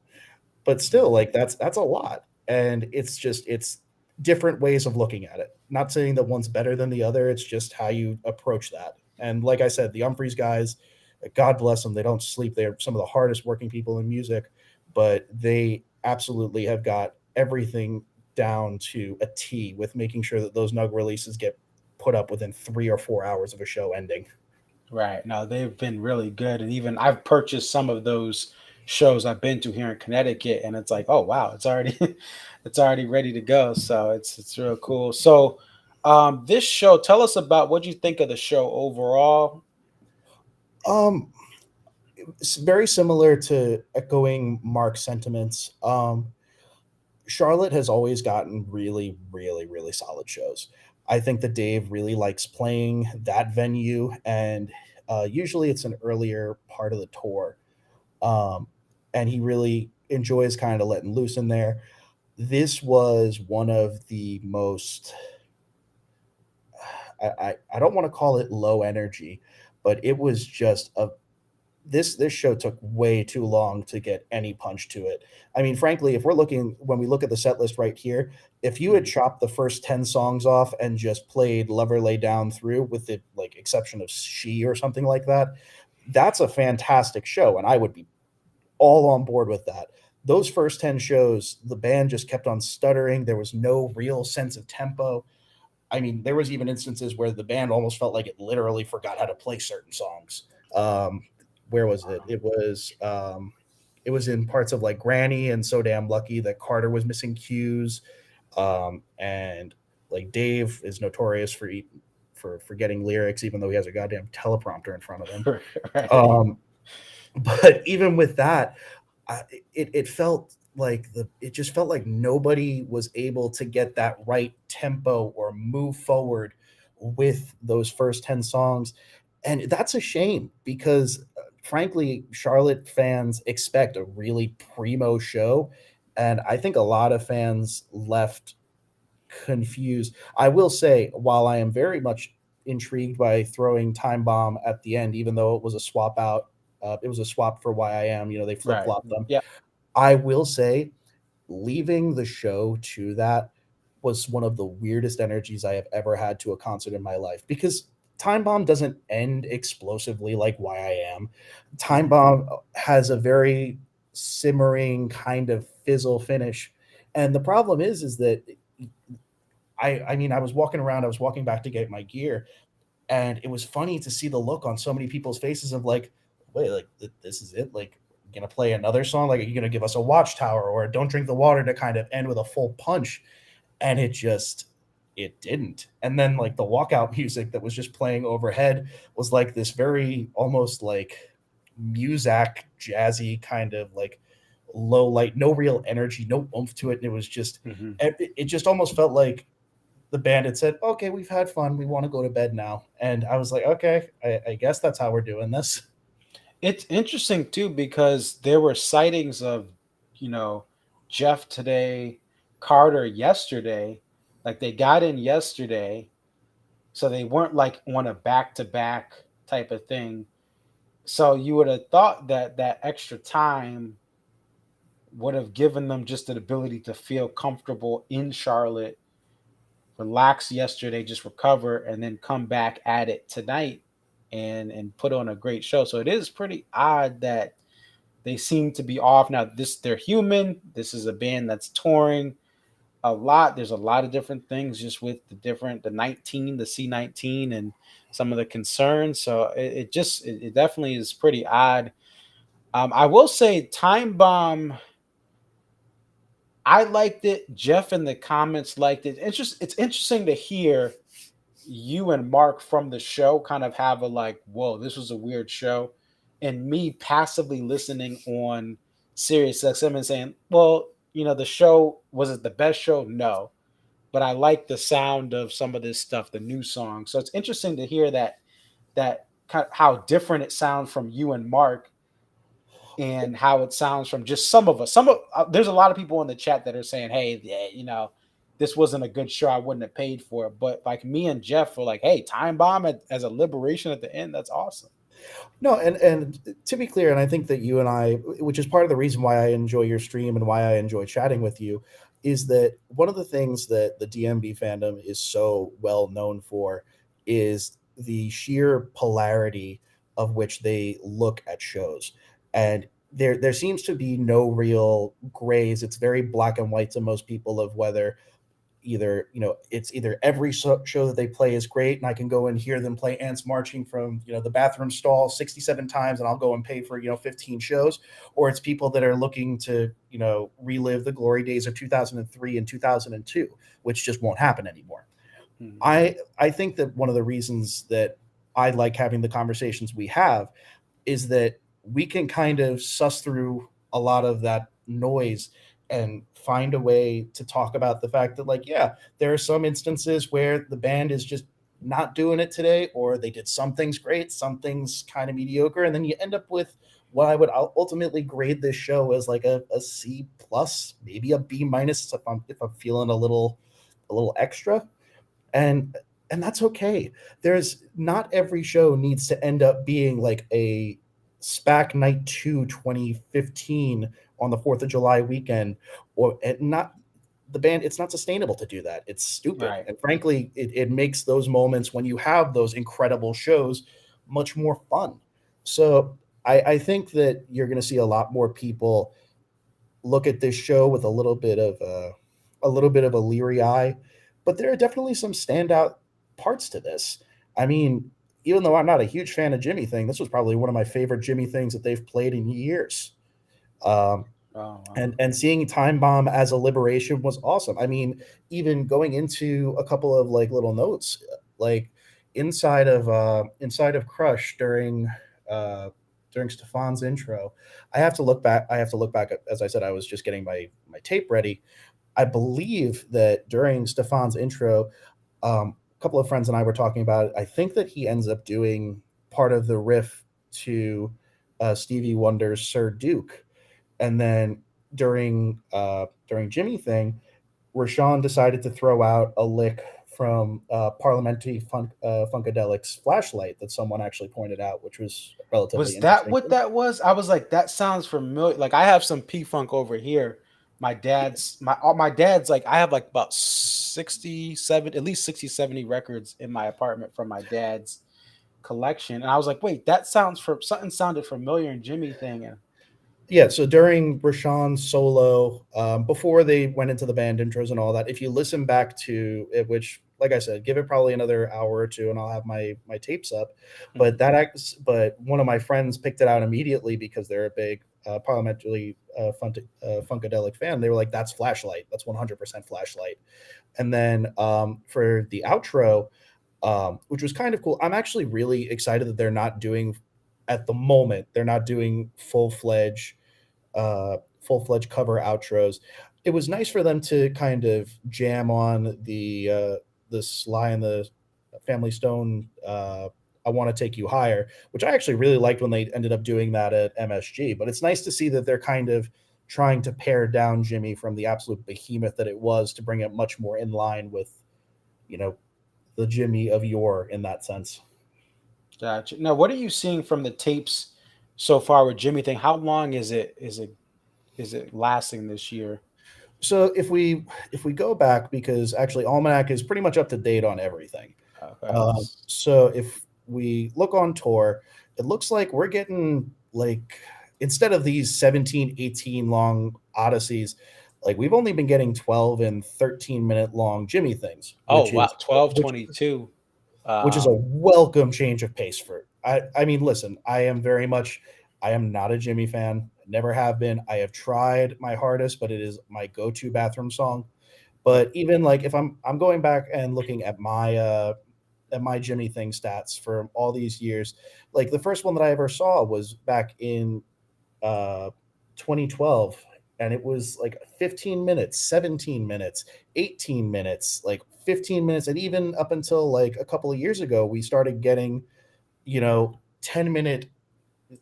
But still, like that's a lot. And it's different ways of looking at it. Not saying that one's better than the other, it's just how you approach that. And like I said, the Humphreys guys, God bless them, they don't sleep. They're some of the hardest working people in music, but they absolutely have got everything down to a T with making sure that those nug releases get put up within 3 or 4 hours of a show ending. Right. No, they've been really good. And even I've purchased some of those shows I've been to here in Connecticut, and it's like, oh wow, it's already it's already ready to go. So it's real cool. So this show, tell us about what you think of the show overall. It's very similar to echoing Mark's sentiments. Charlotte has always gotten really, really, really solid shows. I think that Dave really likes playing that venue, and usually it's an earlier part of the tour. And he really enjoys kind of letting loose in there. This was one of the most, I don't want to call it low energy, but it was just this show took way too long to get any punch to it. I mean, frankly, if when we look at the set list right here, if you had chopped the first 10 songs off and just played Lover Lay Down through with the like exception of She or something like that, that's a fantastic show. And I would be all on board with that. Those first 10 shows, the band just kept on stuttering. There was no real sense of tempo. I mean, there was even instances where the band almost felt like it literally forgot how to play certain songs. Where was it? It was in parts of like Granny and So Damn Lucky that Carter was missing cues. And like Dave is notorious for forgetting lyrics, even though he has a goddamn teleprompter in front of him. Right. But even with that, it felt like it just felt like nobody was able to get that right tempo or move forward with those first 10 songs. And that's a shame because frankly, Charlotte fans expect a really primo show. And I think a lot of fans left confused. I will say, while I am very much intrigued by throwing Time Bomb at the end, even though it was a swap out, it was a swap for YIM, you know, they flip flopped them. Yeah. I will say, leaving the show to that was one of the weirdest energies I have ever had to a concert in my life because Time Bomb doesn't end explosively like YIM. Time Bomb has a very simmering kind of fizzle finish. And the problem is that I mean, I was walking around, I was walking back to get my gear. And it was funny to see the look on so many people's faces of like, wait, like this is it? Like, you gonna play another song? Like, are you gonna give us a Watchtower or a Don't Drink the Water to kind of end with a full punch? And it didn't. And then like the walkout music that was just playing overhead was like this very almost like Muzak jazzy kind of like low light, no real energy, no oomph to it. And it was just it just almost felt like the band had said, okay, we've had fun, we want to go to bed now. And I was like, okay, I guess that's how we're doing this. It's interesting too because there were sightings of, you know, Jeff today, Carter yesterday. Like they got in yesterday, so they weren't like on a back to back type of thing. So you would have thought that that extra time would have given them just an ability to feel comfortable in Charlotte, relax yesterday, just recover, and then come back at it tonight and put on a great show. So it is pretty odd that they seem to be off now. They're human. This is a band that's touring a lot. There's a lot of different things just with the 19, the C19, and some of the concerns. So it definitely is pretty odd. I will say Time Bomb, I liked it. Jeff in the comments liked it. It's interesting to hear you and Mark from the show kind of have a like, whoa, this was a weird show. And me passively listening on Sirius XM and saying, well, you know, the show, was it the best show? No. But I like the sound of some of this stuff, the new songs. So it's interesting to hear that kind of how different it sounds from you and Mark and how it sounds from just some of us. There's a lot of people in the chat that are saying, hey, yeah, you know, this wasn't a good show. I wouldn't have paid for it. But like me and Jeff were like, hey, Time Bomb as a liberation at the end. That's awesome. No, and to be clear, and I think that you and I, which is part of the reason why I enjoy your stream and why I enjoy chatting with you, is that one of the things that the DMB fandom is so well known for is the sheer polarity of which they look at shows. And there seems to be no real grays. It's very black and white to most people of whether either, you know, it's either every show that they play is great and I can go and hear them play Ants Marching from, you know, the bathroom stall 67 times and I'll go and pay for, you know, 15 shows, or it's people that are looking to, you know, relive the glory days of 2003 and 2002, which just won't happen anymore. I think that one of the reasons that I like having the conversations we have is that we can kind of suss through a lot of that noise and find a way to talk about the fact that, like, yeah, there are some instances where the band is just not doing it today, or they did some things great, some things kind of mediocre, and then you end up with what I would ultimately grade this show as like a C plus, maybe a B minus if I'm feeling a little extra, and that's okay. There's not every show needs to end up being like a SPAC Night 2 2015 on the 4th of July weekend, or not the band. It's not sustainable to do that. It's stupid. Right. And frankly, it makes those moments when you have those incredible shows much more fun. So I think that you're going to see a lot more people look at this show with a little bit of a leery eye, but there are definitely some standout parts to this. I mean, even though I'm not a huge fan of Jimmy Thing, this was probably one of my favorite Jimmy Things that they've played in years. Wow. And seeing Time Bomb as a liberation was awesome. I mean, even going into a couple of like little notes, like inside of Crush during Stefan's intro, I have to look back. As I said, I was just getting my tape ready. I believe that during Stefan's intro, a couple of friends and I were talking about it. I think that he ends up doing part of the riff to Stevie Wonder's Sir Duke. And then during Jimmy Thing, Rashawn decided to throw out a lick from Parliamentary Funkadelic's Flashlight that someone actually pointed out, which was relatively Was interesting. that what that was? I was like, that sounds familiar. Like I have some P-Funk over here. My dad's like, I have like about 67, at least 60, 70 records in my apartment from my dad's collection. And I was like, wait, that sounds something sounded familiar in Jimmy Thing. And yeah, so during Rashawn's solo, before they went into the band intros and all that, if you listen back to it, which like I said, give it probably another hour or two, and I'll have my tapes up. Hmm. But one of my friends picked it out immediately because they're a big parliamentary funkadelic fan. They were like, "That's Flashlight. That's 100% Flashlight." And then for the outro, which was kind of cool. I'm actually really excited that they're not doing at the moment. They're not doing full-fledged cover outros. It was nice for them to kind of jam on the Sly and the Family Stone I Want to Take You Higher, which I actually really liked when they ended up doing that at MSG. But it's nice to see that they're kind of trying to pare down Jimmy from the absolute behemoth that it was to bring it much more in line with, you know, the Jimmy of yore in that sense. Gotcha. Now, what are you seeing from the tapes so far with Jimmy thing? How long is it lasting this year? So if we go back, because actually Almanac is pretty much up to date on everything. Okay. So if we look on tour, it looks like we're getting, like, instead of these 17, 18 long odysseys, like we've only been getting 12 and 13-minute long Jimmy things, Oh which wow, is 12, which 22. which is a welcome change of pace for. I mean, listen, I am not a Jimmy fan. Never have been. I have tried my hardest, but it is my go-to bathroom song. But even like if I'm going back and looking at my Jimmy thing stats for all these years, like the first one that I ever saw was back in uh 2012, and it was like 15 minutes, 17 minutes, 18 minutes, like 15 minutes, and even up until like a couple of years ago we started getting, 10-minute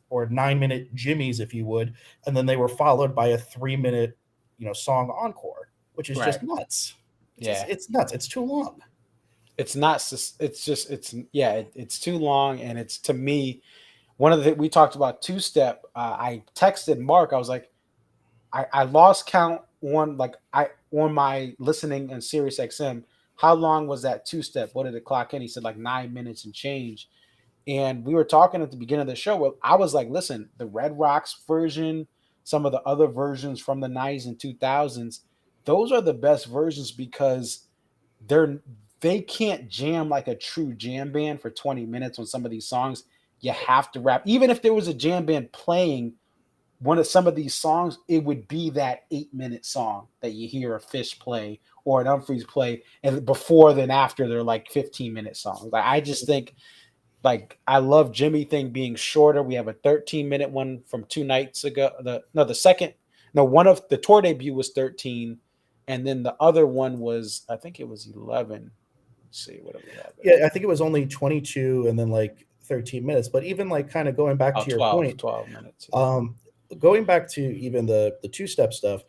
or 9-minute Jimmys, if you would, and then they were followed by a 3-minute, song encore, which is Right. just nuts. Yeah. It's nuts. It's too long. It's not. It's just. It's yeah. It's too long, and it's, to me, one of the, we talked about two step. I texted Mark. I was like, I lost count on my listening on Sirius XM. How long was that two step? What did it clock in? He said like 9 minutes and change. And we were talking at the beginning of the show. Well, I was like, listen, the Red Rocks version, some of the other versions from the 90s and 2000s, those are the best versions because they're they can't jam like a true jam band for 20 minutes on some of these songs. You have to rap. Even if there was a jam band playing one of some of these songs, it would be that 8-minute song that you hear a Fish play or an Humphreys play, and before then after they're like 15-minute songs. Like I just think, like, I love Jimmy thing being shorter. We have a 13-minute one from 2 nights ago. One of the tour debut was 13, and then the other one was, I think it was 11. Let's see, what do we have there? Yeah, I think it was only 22 and then like 13 minutes. But even like kind of going back Oh, to your 12, point, 12 minutes. going back to even the two-step stuff,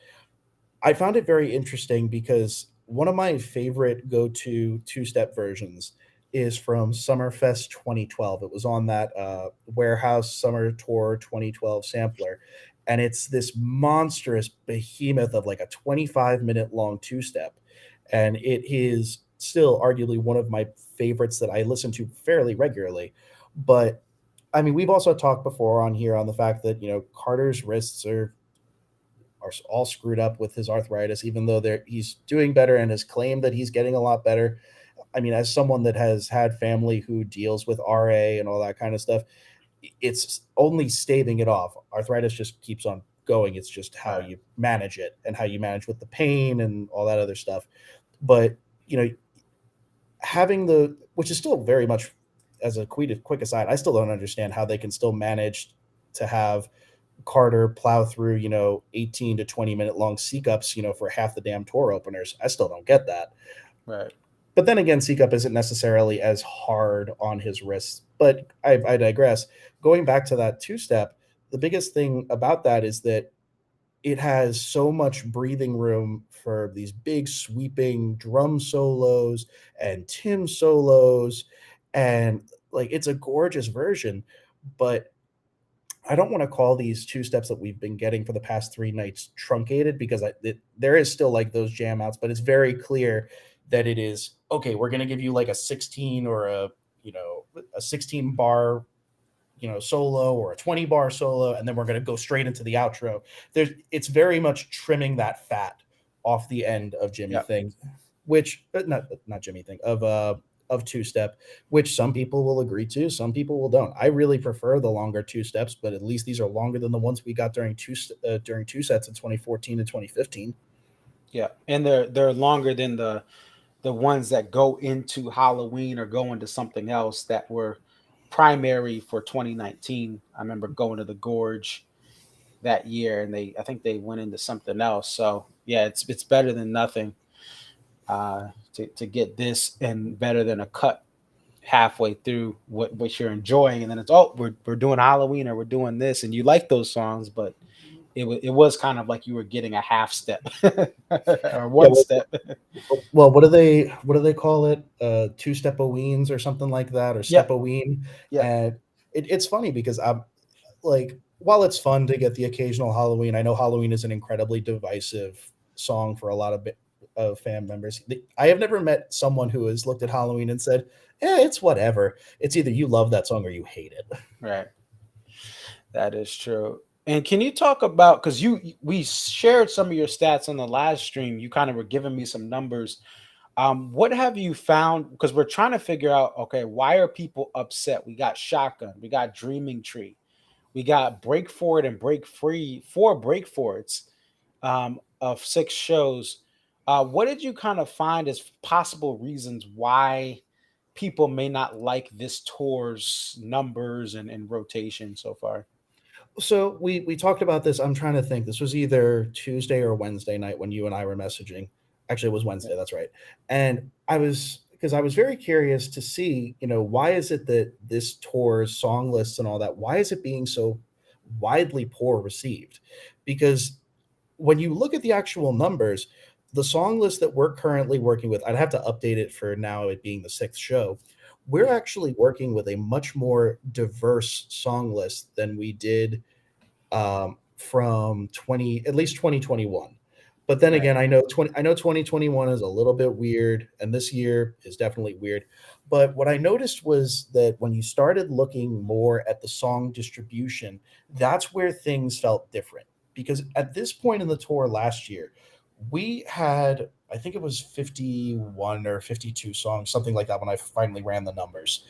I found it very interesting because one of my favorite go-to two-step versions is from Summerfest 2012. It was on that Warehouse Summer Tour 2012 sampler, and it's this monstrous behemoth of like a 25-minute long two-step, and it is still arguably one of my favorites that I listen to fairly regularly. But I mean, we've also talked before on here on the fact that Carter's wrists are all screwed up with his arthritis, even though he's doing better and has claimed that he's getting a lot better. I mean, as someone that has had family who deals with RA and all that kind of stuff, it's only staving it off. Arthritis just keeps on going. It's just how Right. you manage it and how you manage with the pain and all that other stuff. But, having which is still very much, as a quick aside, I still don't understand how they can still manage to have Carter plow through, 18 to 20-minute long C-cups, for half the damn tour openers. I still don't get that. Right. But then again, C-cup isn't necessarily as hard on his wrists. But I digress. Going back to that two-step, the biggest thing about that is that it has so much breathing room for these big sweeping drum solos and Tim solos. And like, it's a gorgeous version, but I don't want to call these two steps that we've been getting for the past 3 nights truncated, because there is still like those jam outs, but it's very clear that it is okay. We're going to give you like a 16 or a 16 bar solo or a 20 bar solo, and then we're going to go straight into the outro. It's very much trimming that fat off the end of Jimmy Yep. thing. which not Jimmy thing of two step, which some people will agree to, some people will don't. I really prefer the longer two steps, but at least these are longer than the ones we got during two sets in 2014 and 2015. Yeah, and they're longer than the ones that go into Halloween or go into something else that were primary for 2019. I remember going to the Gorge that year, and I think they went into something else. So yeah, it's better than nothing to get this, and better than a cut halfway through what you're enjoying, and then it's we're doing Halloween or we're doing this, and you like those songs, but it was kind of like you were getting a half step or Yeah, one step. well, what do they call it? Two step weens or something like that, or step Yep, ween. yep, And it's funny because I'm like, while it's fun to get the occasional Halloween, I know Halloween is an incredibly divisive song for a lot of fan members. I have never met someone who has looked at Halloween and said, it's whatever. It's either you love that song or you hate it. right. That is true. And can you talk about, because we shared some of your stats on the last stream, you kind of were giving me some numbers. What have you found? Because we're trying to figure out, okay, why are people upset? We got Shotgun, we got Dreaming Tree, we got Break Forward and Break Free, 4 Break Forwards of 6 shows. What did you kind of find as possible reasons why people may not like this tour's numbers and rotation so far? So we talked about this. I'm trying to think. This was either Tuesday or Wednesday night when you and I were messaging. Actually, it was Wednesday. That's right. And I was very curious to see, why is it that this tour's song lists and all that, why is it being so widely poor received? Because when you look at the actual numbers, the song list that we're currently working with, I'd have to update it for now, it being the sixth show. We're actually working with a much more diverse song list than we did from at least 2021. But then Right. again, I know 2021 is a little bit weird, and this year is definitely weird. But what I noticed was that when you started looking more at the song distribution, that's where things felt different. Because at this point in the tour last year, we had, I think it was 51 or 52 songs, something like that, when I finally ran the numbers.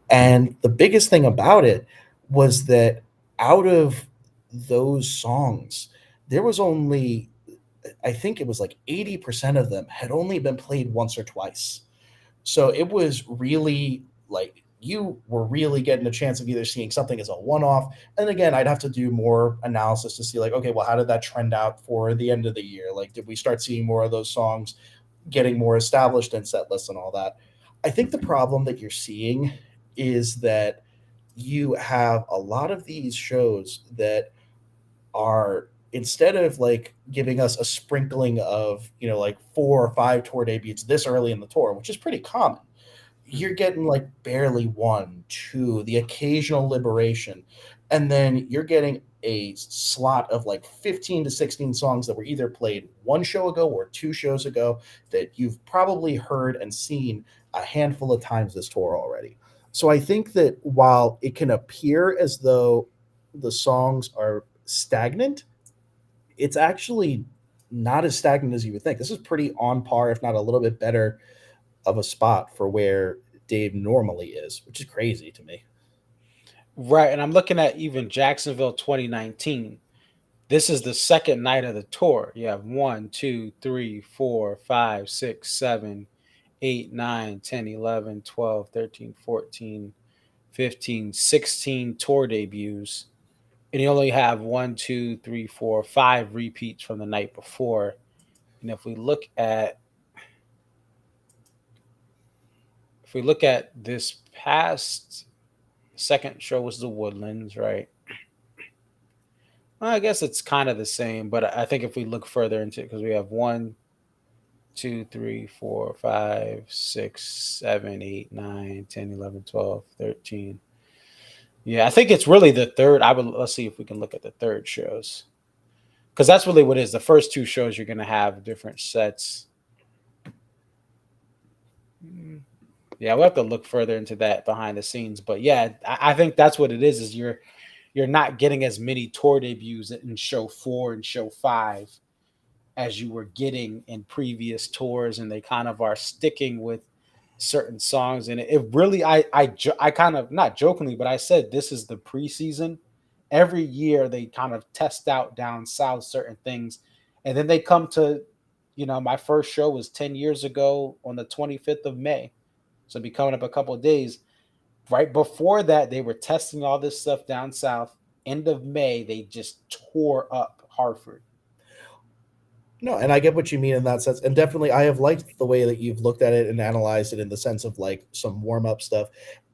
And the biggest thing about it was that out of those songs, there was only, I think it was like 80% of them had only been played once or twice. So it was really like you were really getting a chance of either seeing something as a one off. And again, I'd have to do more analysis to see, like, okay, well, how did that trend out for the end of the year? Like, did we start seeing more of those songs getting more established in set lists and all that? I think the problem that you're seeing is that you have a lot of these shows that are, instead of like giving us a sprinkling of, like 4 or 5 tour debuts this early in the tour, which is pretty common, you're getting like barely 1, 2, the occasional Liberation, and then you're getting a slot of like 15 to 16 songs that were either played one show ago or 2 shows ago that you've probably heard and seen a handful of times this tour already. So I think that while it can appear as though the songs are stagnant, it's actually not as stagnant as you would think. This is pretty on par, if not a little bit better of a spot for where Dave normally is, which is crazy to me. Right. And I'm looking at even Jacksonville 2019. This is the second night of the tour. You have 1, 2, 3, 4, 5, 6, 7, 8, 9, 10, 11, 12, 13, 14, 15, 16 tour debuts. And you only have 1, 2, 3, 4, 5 repeats from the night before. And if we look at this past second show was the Woodlands, right? Well, I guess it's kind of the same, but I think if we look further into it, because we have 1, 2, 3, 4, 5, 6, 7, 8, 9, 10, 11, 12, 13. Yeah, I think it's really the third. Let's see if we can look at the third shows, because that's really what it is. The first 2 shows you're going to have different sets. Yeah, we'll have to look further into that behind the scenes, but yeah, I think that's what it is. Is you're not getting as many tour debuts in show 4 and show 5 as you were getting in previous tours, and they kind of are sticking with certain songs. And it really, I kind of, not jokingly, but I said this is the preseason. Every year they kind of test out down south certain things, and then they come to, my first show was 10 years ago on the 25th of May, so it'll be coming up a couple of days. Right before that, they were testing all this stuff down south. End of May, they just tore up Hartford. No, and I get what you mean in that sense. And definitely, I have liked the way that you've looked at it and analyzed it in the sense of like some warm up stuff.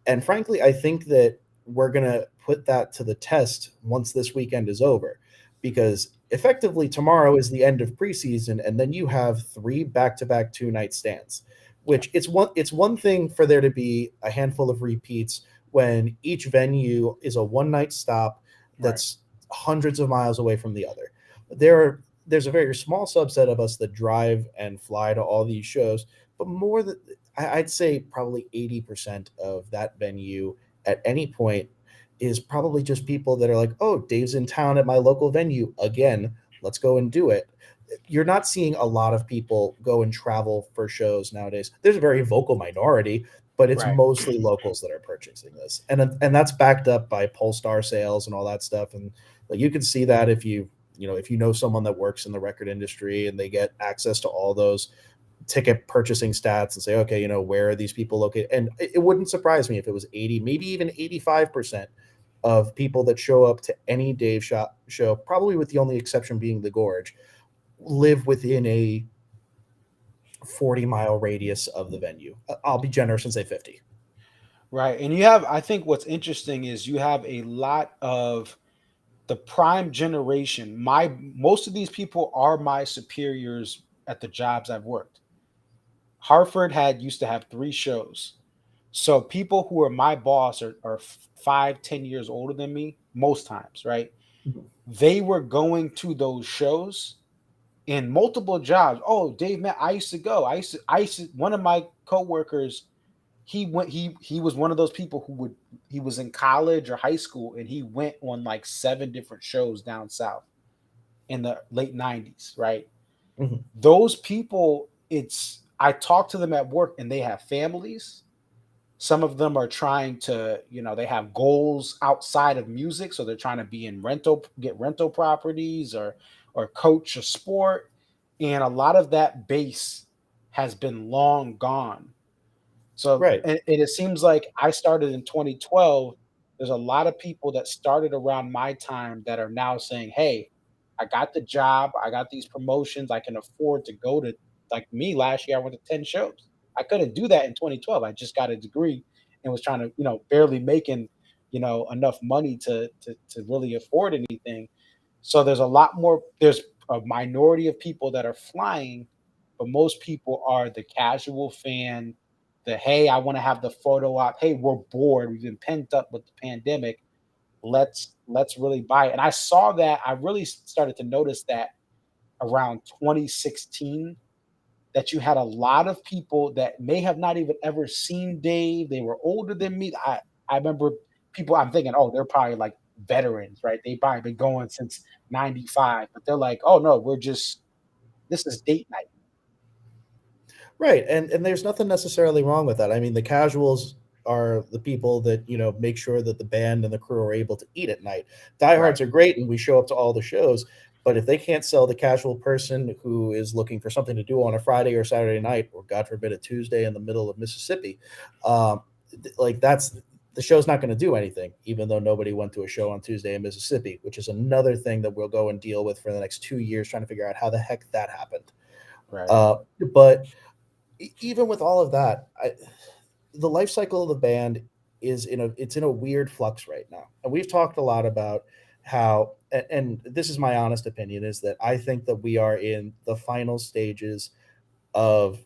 And frankly, I think that we're going to put that to the test once this weekend is over, because effectively tomorrow is the end of preseason. And then you have 3 back-to-back 2-night stands, which it's one thing for there to be a handful of repeats when each venue is a one-night stop that's hundreds of miles away from the other. There's a very small subset of us that drive and fly to all these shows, but more than I'd say probably 80% of that venue at any point is probably just people that are like, oh, Dave's in town at my local venue again. Let's go and do it. You're not seeing a lot of people go and travel for shows nowadays. There's a very vocal minority, but it's Right. mostly locals that are purchasing this, and that's backed up by Polestar sales and all that stuff. And like you can see that if if you know someone that works in the record industry and they get access to all those ticket purchasing stats and say, okay, where are these people located? And it wouldn't surprise me if it was 80, maybe even 85% of people that show up to any Dave shop show, probably with the only exception being the Gorge, live within a 40-mile radius of the venue. I'll be generous and say 50. Right. And I think what's interesting is you have a lot of the prime generation. Most of these people are my superiors at the jobs I've worked. Hartford used to have 3 shows. So people who are my boss are 5, 10 years older than me most times, right? Mhm. They were going to those shows in multiple jobs. Oh, Dave, man, I used to go. One of my coworkers, he was one of those people he was in college or high school, and he went on like 7 different shows down south in the late 90s, right? Mhm. Those people, I talk to them at work and they have families. Some of them are trying to, they have goals outside of music, so they're trying to be in get rental properties or coach a sport, and a lot of that base has been long gone. So, Right. and it seems like I started in 2012. There's a lot of people that started around my time that are now saying, "Hey, I got the job, I got these promotions, I can afford to go to." Like me last year, I went to 10 shows. I couldn't do that in 2012. I just got a degree and was trying to, barely making, enough money to really afford anything. So there's a minority of people that are flying, but most people are the casual fan, the, "Hey, I wanna have the photo op. Hey, we're bored. We've been pent up with the pandemic. Let's really buy it." And I really started to notice that around 2016, that you had a lot of people that may have not even ever seen Dave. They were older than me. I remember people, I'm thinking, "Oh, they're probably like veterans, right? They probably been going since '95," but they're like, "Oh no, this is date night." Right, and there's nothing necessarily wrong with that. I mean, the casuals are the people that make sure that the band and the crew are able to eat at night. Right. Diehards are great, and we show up to all the shows. But if they can't sell the casual person who is looking for something to do on a Friday or Saturday night, or God forbid a Tuesday in the middle of Mississippi, um, like that's the show's not going to do anything. Even though nobody went to a show on Tuesday in Mississippi, which is another thing that we'll go and deal with for the next 2 years, trying to figure out how the heck that happened. Right. But even with all of that, the life cycle of the band it's in a weird flux right now, and we've talked a lot about how, and this is my honest opinion, is that I think that we are in the final stages of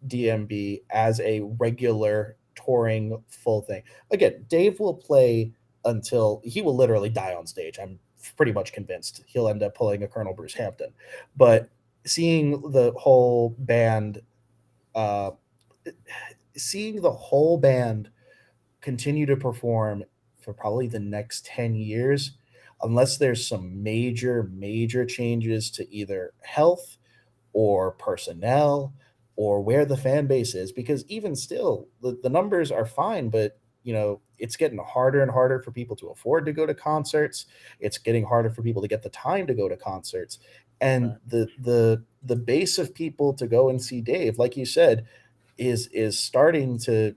DMB as a regular touring full thing. Again, Dave will play until he will literally die on stage. I'm pretty much convinced he'll end up pulling a Colonel Bruce Hampton, but seeing the whole band uh, seeing the whole band continue to perform for probably the next 10 years, unless there's some major changes to either health or personnel or where the fan base is, because even still the numbers are fine, but it's getting harder and harder for people to afford to go to concerts. It's getting harder for people to get the time to go to concerts, and Right. the base of people to go and see Dave, like you said, is starting to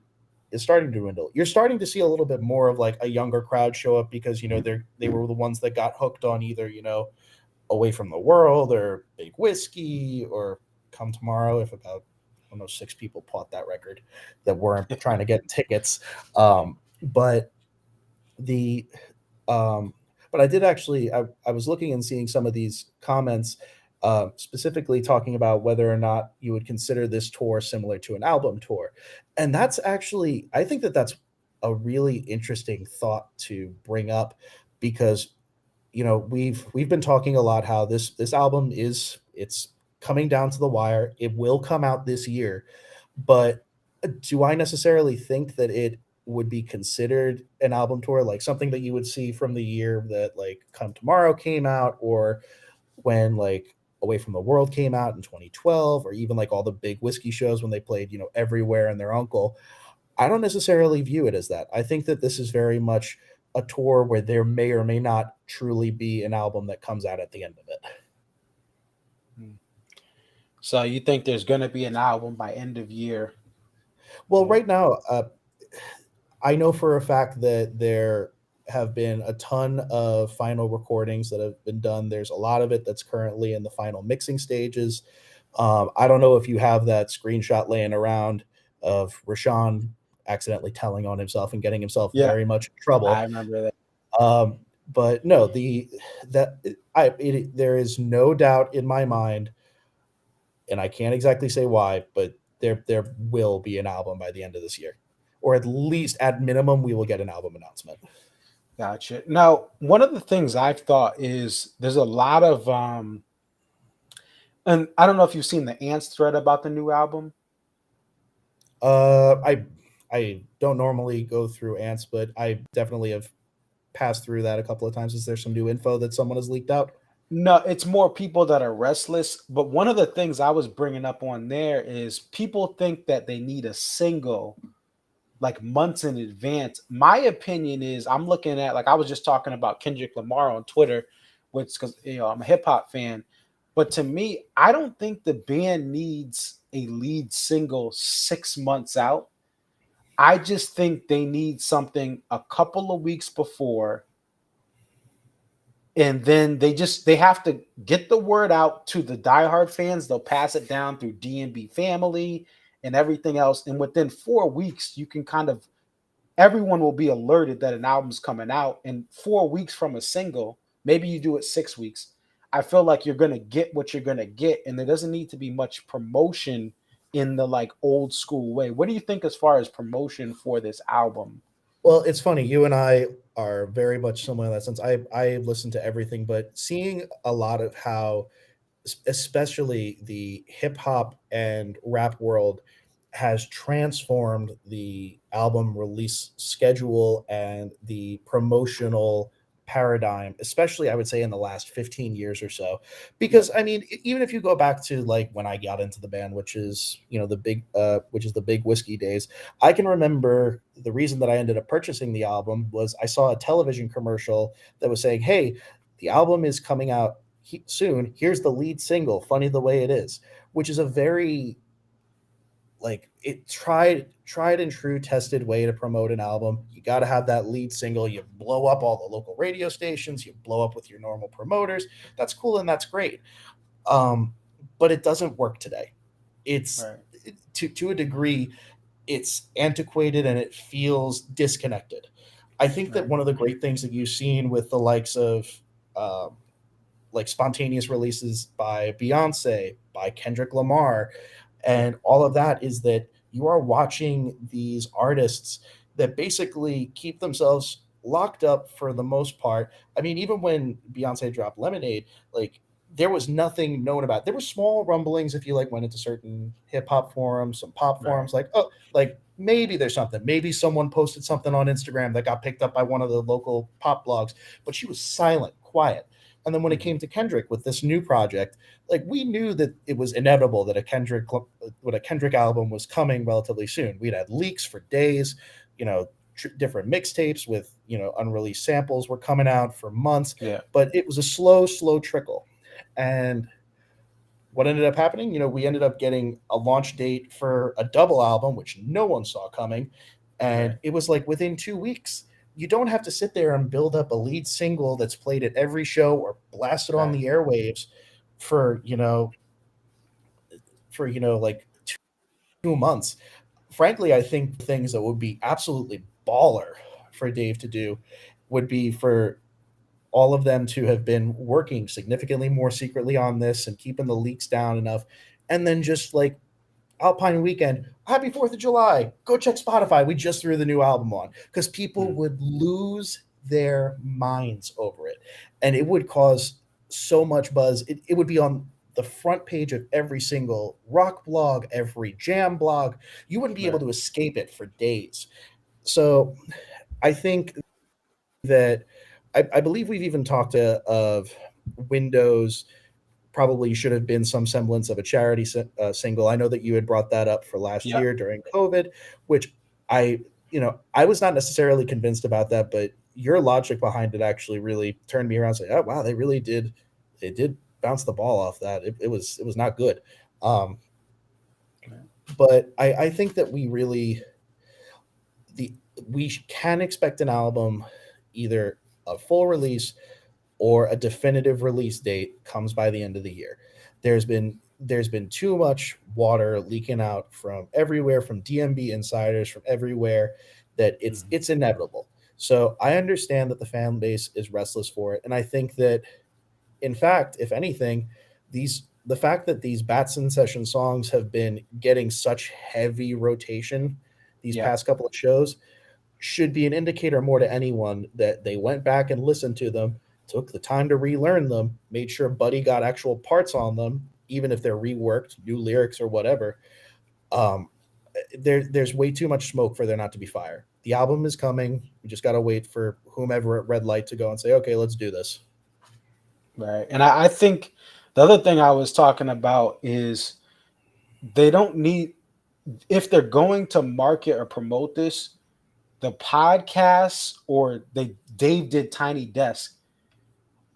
dwindle. You're starting to see a little bit more of like a younger crowd show up because they were the ones that got hooked on either Away from the World or Big Whiskey or Come Tomorrow. If about, I don't know, 6 people bought that record that weren't trying to get tickets. But the but I did actually, I was looking and seeing some of these comments, specifically talking about whether or not you would consider this tour similar to an album tour. And that's actually, I think that that's a really interesting thought to bring up, because we've been talking a lot how this album it's coming down to the wire. It will come out this year, but do I necessarily think that it would be considered an album tour, like something that you would see from the year that like Come Tomorrow came out, or when like Away from the World came out in 2012, or even like all the Big Whiskey shows when they played everywhere and their uncle? I don't necessarily view it as that. I think that this is very much a tour where there may or may not truly be an album that comes out at the end of it. So you think there's going to be an album by end of year? Well, right now, I know for a fact that there have been a ton of final recordings that have been done. There's a lot of it that's currently in the final mixing stages. I don't know if you have that screenshot laying around of Rashawn accidentally telling on himself and getting himself Yeah, very much in trouble. I remember that. But no, there is no doubt in my mind, and I can't exactly say why, but there will be an album by the end of this year, or at least at minimum, we will get an album announcement. Gotcha. Now, one of the things I've thought is there's a lot of and I don't know if you've seen the Ants thread about the new album. I don't normally go through Ants, but I definitely have passed through that a couple of times. Is there some new info that someone has leaked out? No, it's more people that are restless. But one of the things I was bringing up on there is people think that they need a single like months in advance. My opinion is I'm looking at, like I was just talking about Kendrick Lamar on Twitter, which because I'm a hip hop fan. But to me, I don't think the band needs a lead single 6 months out. I just think they need something a couple of weeks before, and then they have to get the word out to the diehard fans. They'll pass it down through DMB family and everything else, and within 4 weeks, you can everyone will be alerted that an album's coming out. And 4 weeks from a single, maybe you do it 6 weeks. I feel like you're gonna get what you're gonna get, and there doesn't need to be much promotion in the like old school way. What do you think as far as promotion for this album? Well, it's funny. You and I are very much similar in that sense. I listen to everything, but seeing a lot of how, especially the hip hop and rap world, has transformed the album release schedule and the promotional paradigm, especially I would say in the last 15 years or so. Because I mean, even if you go back to like when I got into the band, which is the Big Whiskey days, I can remember the reason that I ended up purchasing the album was I saw a television commercial that was saying, "Hey, the album is coming out soon. Here's the lead single, Funny the Way It Is," which is a very like it tried and true tested way to promote an album. You got to have that lead single. You blow up all the local radio stations. You blow up with your normal promoters. That's cool and that's great. But it doesn't work today. It's Right. to a degree, it's antiquated and it feels disconnected. I think that one of the great things that you've seen with the likes of like spontaneous releases by Beyonce, by Kendrick Lamar, and all of that is that you are watching these artists that basically keep themselves locked up for the most part. I mean, even when Beyonce dropped Lemonade, like there was nothing known about it. There were small rumblings if you like went into certain hip hop forums, some pop forums, like, oh, like maybe there's something. Maybe someone posted something on Instagram that got picked up by one of the local pop blogs, but she was silent, quiet. And then when it came to Kendrick with this new project, like we knew that it was inevitable that a Kendrick album was coming relatively soon. We'd had leaks for days, different mixtapes with unreleased samples were coming out for months. Yeah. But it was a slow trickle. And what ended up happening, we ended up getting a launch date for a double album, which no one saw coming. And it was like within 2 weeks. You don't have to sit there and build up a lead single that's played at every show or blasted on the airwaves for like 2 months. Frankly, I think things that would be absolutely baller for Dave to do would be for all of them to have been working significantly more secretly on this and keeping the leaks down enough, and then just like Alpine Weekend, happy 4th of July, go check Spotify, we just threw the new album on, because people would lose their minds over it, and it would cause so much buzz. It would be on the front page of every single rock blog, every jam blog. You wouldn't be able to escape it for days. So I think that I believe we've even talked of Windows probably should have been some semblance of a charity single. I know that you had brought that up for last year during COVID, which I was not necessarily convinced about that, but your logic behind it actually really turned me around and say, oh, wow, they did bounce the ball off that. It was not good. But I think that we can expect an album, either a full release or a definitive release date comes by the end of the year. There's been too much water leaking out from everywhere, from DMB insiders, from everywhere, that it's inevitable. So I understand that the fan base is restless for it, and I think that, in fact, if anything, the fact that these Batson session songs have been getting such heavy rotation these past couple of shows should be an indicator more to anyone that they went back and listened to them, took the time to relearn them, made sure Buddy got actual parts on them, even if they're reworked, new lyrics or whatever. There's way too much smoke for there not to be fire. The album is coming. We just got to wait for whomever at Red Light to go and say, okay, let's do this. Right. And I think the other thing I was talking about is they don't need, if they're going to market or promote this, the podcasts or Dave did Tiny Desk.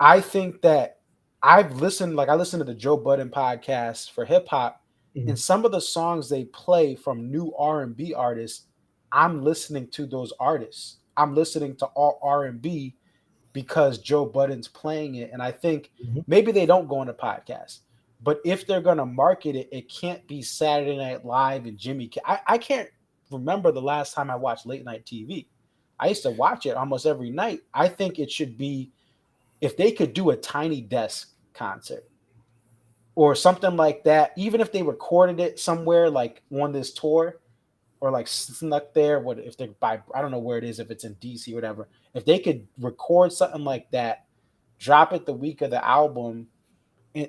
I think that I listened to the Joe Budden podcast for hip hop, and some of the songs they play from new R&B artists, I'm listening to those artists. I'm listening to all R&B because Joe Budden's playing it. And I think maybe they don't go on a podcast, but if they're going to market it, it can't be Saturday Night Live and Jimmy. I can't remember the last time I watched late night TV. I used to watch it almost every night. I think it should be, if they could do a Tiny Desk concert or something like that, even if they recorded it somewhere like on this tour or like snuck there, if they're by, I don't know where it is, if it's in DC or whatever, if they could record something like that, drop it the week of the album,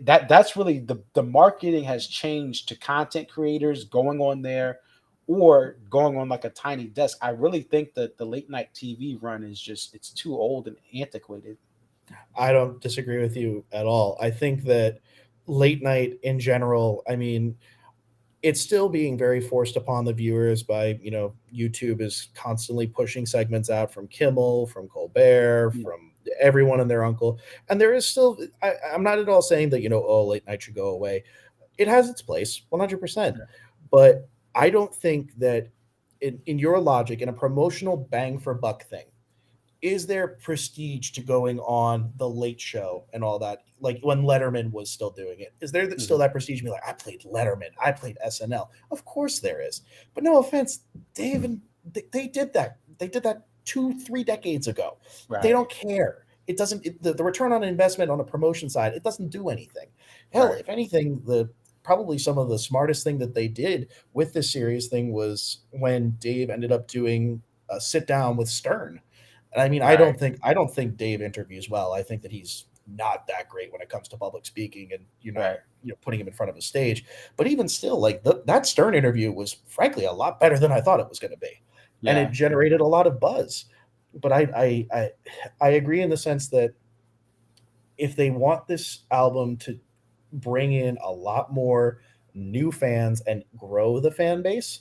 that's really the marketing has changed to content creators going on there or going on like a Tiny Desk. I really think that the late night TV run is it's too old and antiquated. I don't disagree with you at all. I think that late night in general, I mean, it's still being very forced upon the viewers by, YouTube is constantly pushing segments out from Kimmel, from Colbert, from everyone and their uncle. And there is still, I'm not at all saying that, late night should go away. It has its place, 100%. But I don't think that in your logic, in a promotional bang for buck thing, is there prestige to going on the Late Show and all that? Like when Letterman was still doing it, is there still that prestige to be like, I played Letterman, I played SNL? Of course there is. But no offense, Dave, and they did that. They did that 2-3 decades ago. Right. They don't care. It doesn't. The return on investment on the promotion side, it doesn't do anything. Hell, if anything, probably some of the smartest thing that they did with this series thing was when Dave ended up doing a sit down with Stern. And I mean, I don't think Dave interviews well. I think that he's not that great when it comes to public speaking and putting him in front of a stage. But even still, like that Stern interview was frankly a lot better than I thought it was going to be, and it generated a lot of buzz. But I agree in the sense that if they want this album to bring in a lot more new fans and grow the fan base,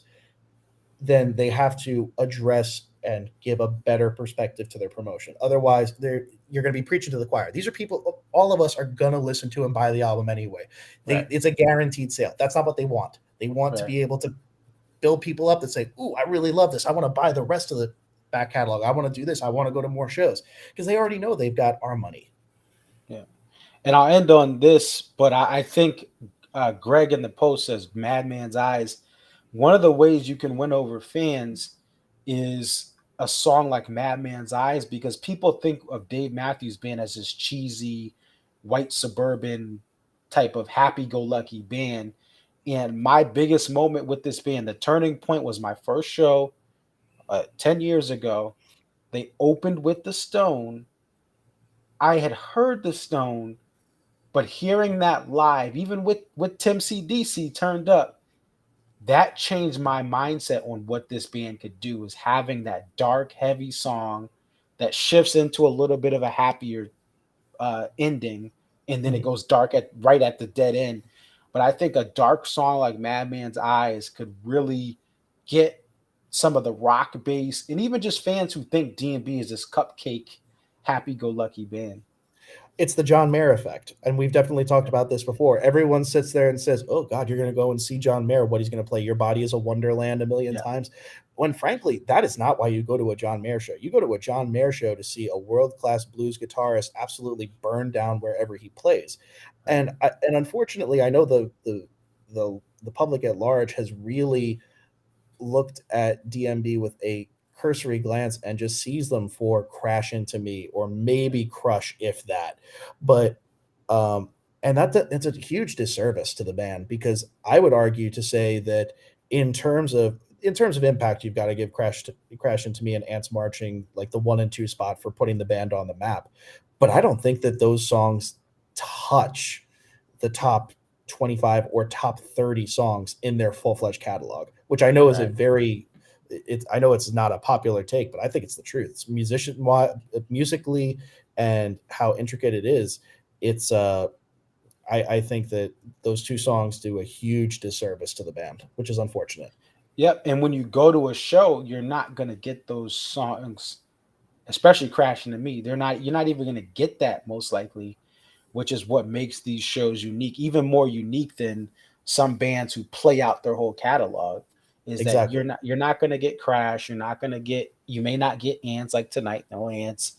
then they have to address and give a better perspective to their promotion. Otherwise, you're going to be preaching to the choir. These are people, all of us are going to listen to and buy the album anyway. Right. It's a guaranteed sale. That's not what they want. They want to Right. be able to build people up that say, "Ooh, I really love this. I want to buy the rest of the back catalog. I want to do this. I want to go to more shows," because they already know they've got our money. Yeah. And I'll end on this, but I think Greg in the post says Madman's Eyes. One of the ways you can win over fans is a song like Madman's Eyes, because people think of Dave Matthews Band as this cheesy, white suburban type of happy-go-lucky band. And my biggest moment with this band, the turning point, was my first show 10 years ago. They opened with The Stone. I had heard The Stone, but hearing that live, even with Tim CDC turned up, that changed my mindset on what this band could do, is having that dark, heavy song that shifts into a little bit of a happier ending, and then it goes dark right at the dead end. But I think a dark song like Madman's Eyes could really get some of the rock bass and even just fans who think D&B is this cupcake, happy-go-lucky band. It's the John Mayer effect. And we've definitely talked about this before. Everyone sits there and says, "Oh God, you're going to go and see John Mayer. What he's going to play Your Body is a Wonderland a million times." When frankly, that is not why you go to a John Mayer show. You go to a John Mayer show to see a world-class blues guitarist absolutely burn down wherever he plays. And unfortunately, I know the public at large has really looked at DMB with a cursory glance and just sees them for Crash Into Me or maybe Crush, if that. But and it's a huge disservice to the band, because I would argue to say that in terms of impact, you've got to give Crash Into Me and Ants Marching like the 1 and 2 spot for putting the band on the map. But I don't think that those songs touch the top 25 or top 30 songs in their full-fledged catalog, which I know is a very I know it's not a popular take, but I think it's the truth. It's musically and how intricate it is. It's I think that those two songs do a huge disservice to the band, which is unfortunate. Yep. And when you go to a show, you're not going to get those songs, especially Crashing to Me. You're not even going to get that, most likely, which is what makes these shows unique, even more unique than some bands who play out their whole catalog. Is Exactly. that you're not going to get Crash, you may not get Ants like tonight, no Ants,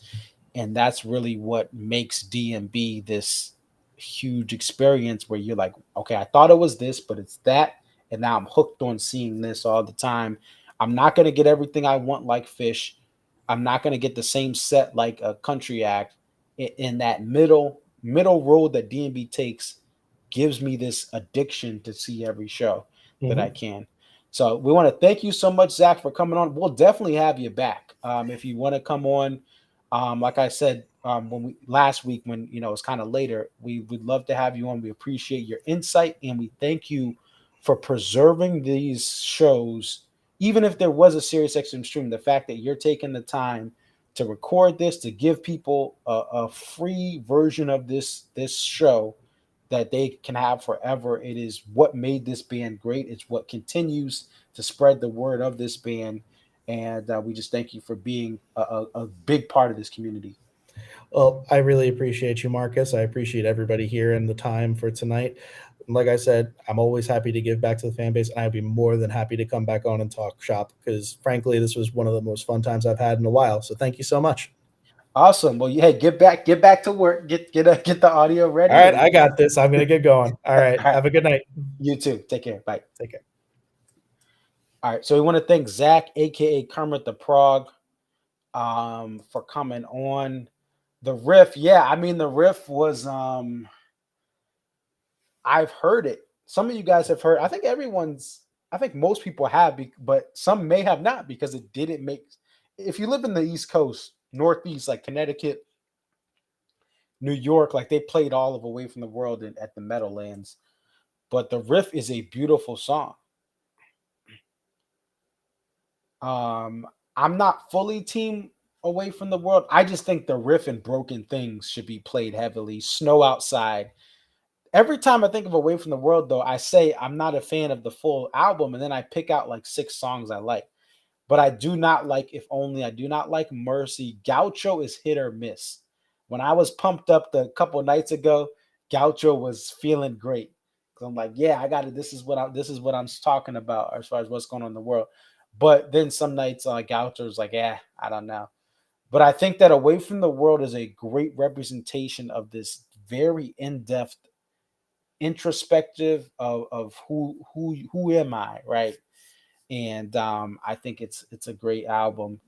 and that's really what makes DMB this huge experience where you're like, okay, I thought it was this, but it's that, and now I'm hooked on seeing this all the time. I'm not going to get everything I want like Fish. I'm not going to get the same set like a country act. In that middle road that DMB takes gives me this addiction to see every show that I can. So we want to thank you so much, Zach, for coming on. We'll definitely have you back if you want to come on. Like I said last week, when it's kind of later, we would love to have you on. We appreciate your insight, and we thank you for preserving these shows. Even if there was a Sirius XM stream, the fact that you're taking the time to record this, to give people a free version of this show that they can have forever. It is what made this band great. It's what continues to spread the word of this band. And we just thank you for being a big part of this community. Well, I really appreciate you, Marcus. I appreciate everybody here and the time for tonight. Like I said, I'm always happy to give back to the fan base, and I'd be more than happy to come back on and talk shop, because frankly, this was one of the most fun times I've had in a while. So thank you so much. Awesome. Well, hey, get back to work. Get the audio ready. All right, I got this. I'm gonna get going. All right. Have a good night. You too. Take care. Bye. Take care. All right. So we want to thank Zach, aka Kermit the Prog, for coming on. The riff, yeah, I mean, the riff was I've heard it. Some of you guys have heard. I think most people have, but some may have not, because it didn't make. If you live in the East Coast, Northeast, like Connecticut, New York, like they played all of Away from the World at the Meadowlands. But the riff is a beautiful song. I'm not fully team Away from the World. I just think the riff and Broken Things should be played heavily. Snow Outside. Every time I think of Away from the World, though, I say I'm not a fan of the full album, and then I pick out like 6 songs I like. But I do not like If Only. I do not like Mercy. Gaucho is hit or miss. When I was pumped up the couple nights ago, Gaucho was feeling great. Cause I'm like, yeah, I got it. This is what I'm talking about as far as what's going on in the world. But then some nights, Gaucho is like, yeah, I don't know. But I think that Away from the World is a great representation of this very in-depth, introspective of who am I, right? And I think it's a great album.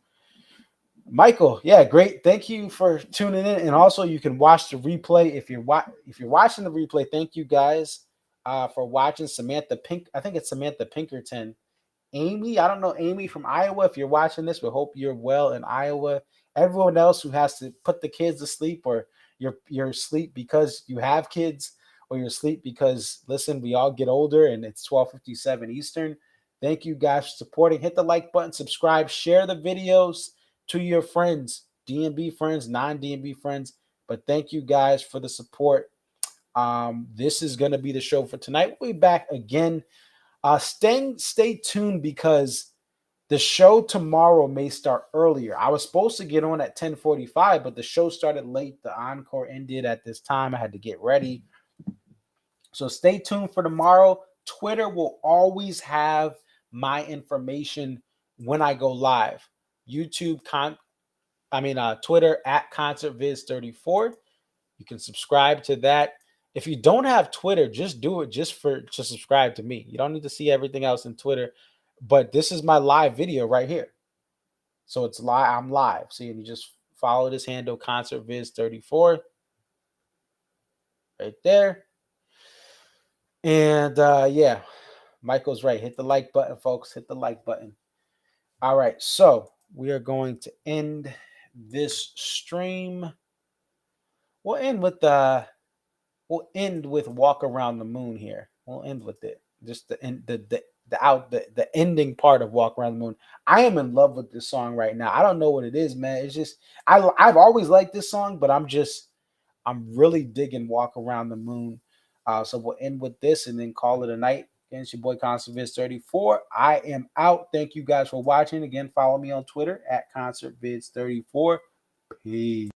Michael, yeah, great. Thank you for tuning in, and also you can watch the replay if you're watching the replay. Thank you guys for watching. Samantha Pink, I think it's Samantha Pinkerton. Amy, I don't know Amy from Iowa. If you're watching this, we hope you're well in Iowa. Everyone else who has to put the kids to sleep, or you're asleep because you have kids, or you're asleep because, listen, we all get older and it's 12:57 Eastern. Thank you guys for supporting. Hit the like button, subscribe, share the videos to your friends, DMB friends, non-DMB friends. But thank you guys for the support. This is going to be the show for tonight. We'll be back again. Stay tuned because the show tomorrow may start earlier. I was supposed to get on at 10:45, but the show started late. The encore ended at this time. I had to get ready. So stay tuned for tomorrow. Twitter will always have my information when I go live. Twitter at ConcertViz34. You can subscribe to that. If you don't have Twitter, just do it to subscribe to me. You don't need to see everything else in Twitter. But this is my live video right here. So it's live. I'm live. See, and you just follow this handle, ConcertViz34. Right there. And yeah, Michael's right. Hit the like button, folks. Hit the like button. All right. So we are going to end this stream. We'll end with Walk Around the Moon here. We'll end with it. Just the ending part of Walk Around the Moon. I am in love with this song right now. I don't know what it is, man. It's just I've always liked this song, but I'm really digging Walk Around the Moon. So we'll end with this and then call it a night. Again, it's your boy ConcertViz34. I am out. Thank you guys for watching. Again, follow me on Twitter at ConcertViz34. Peace.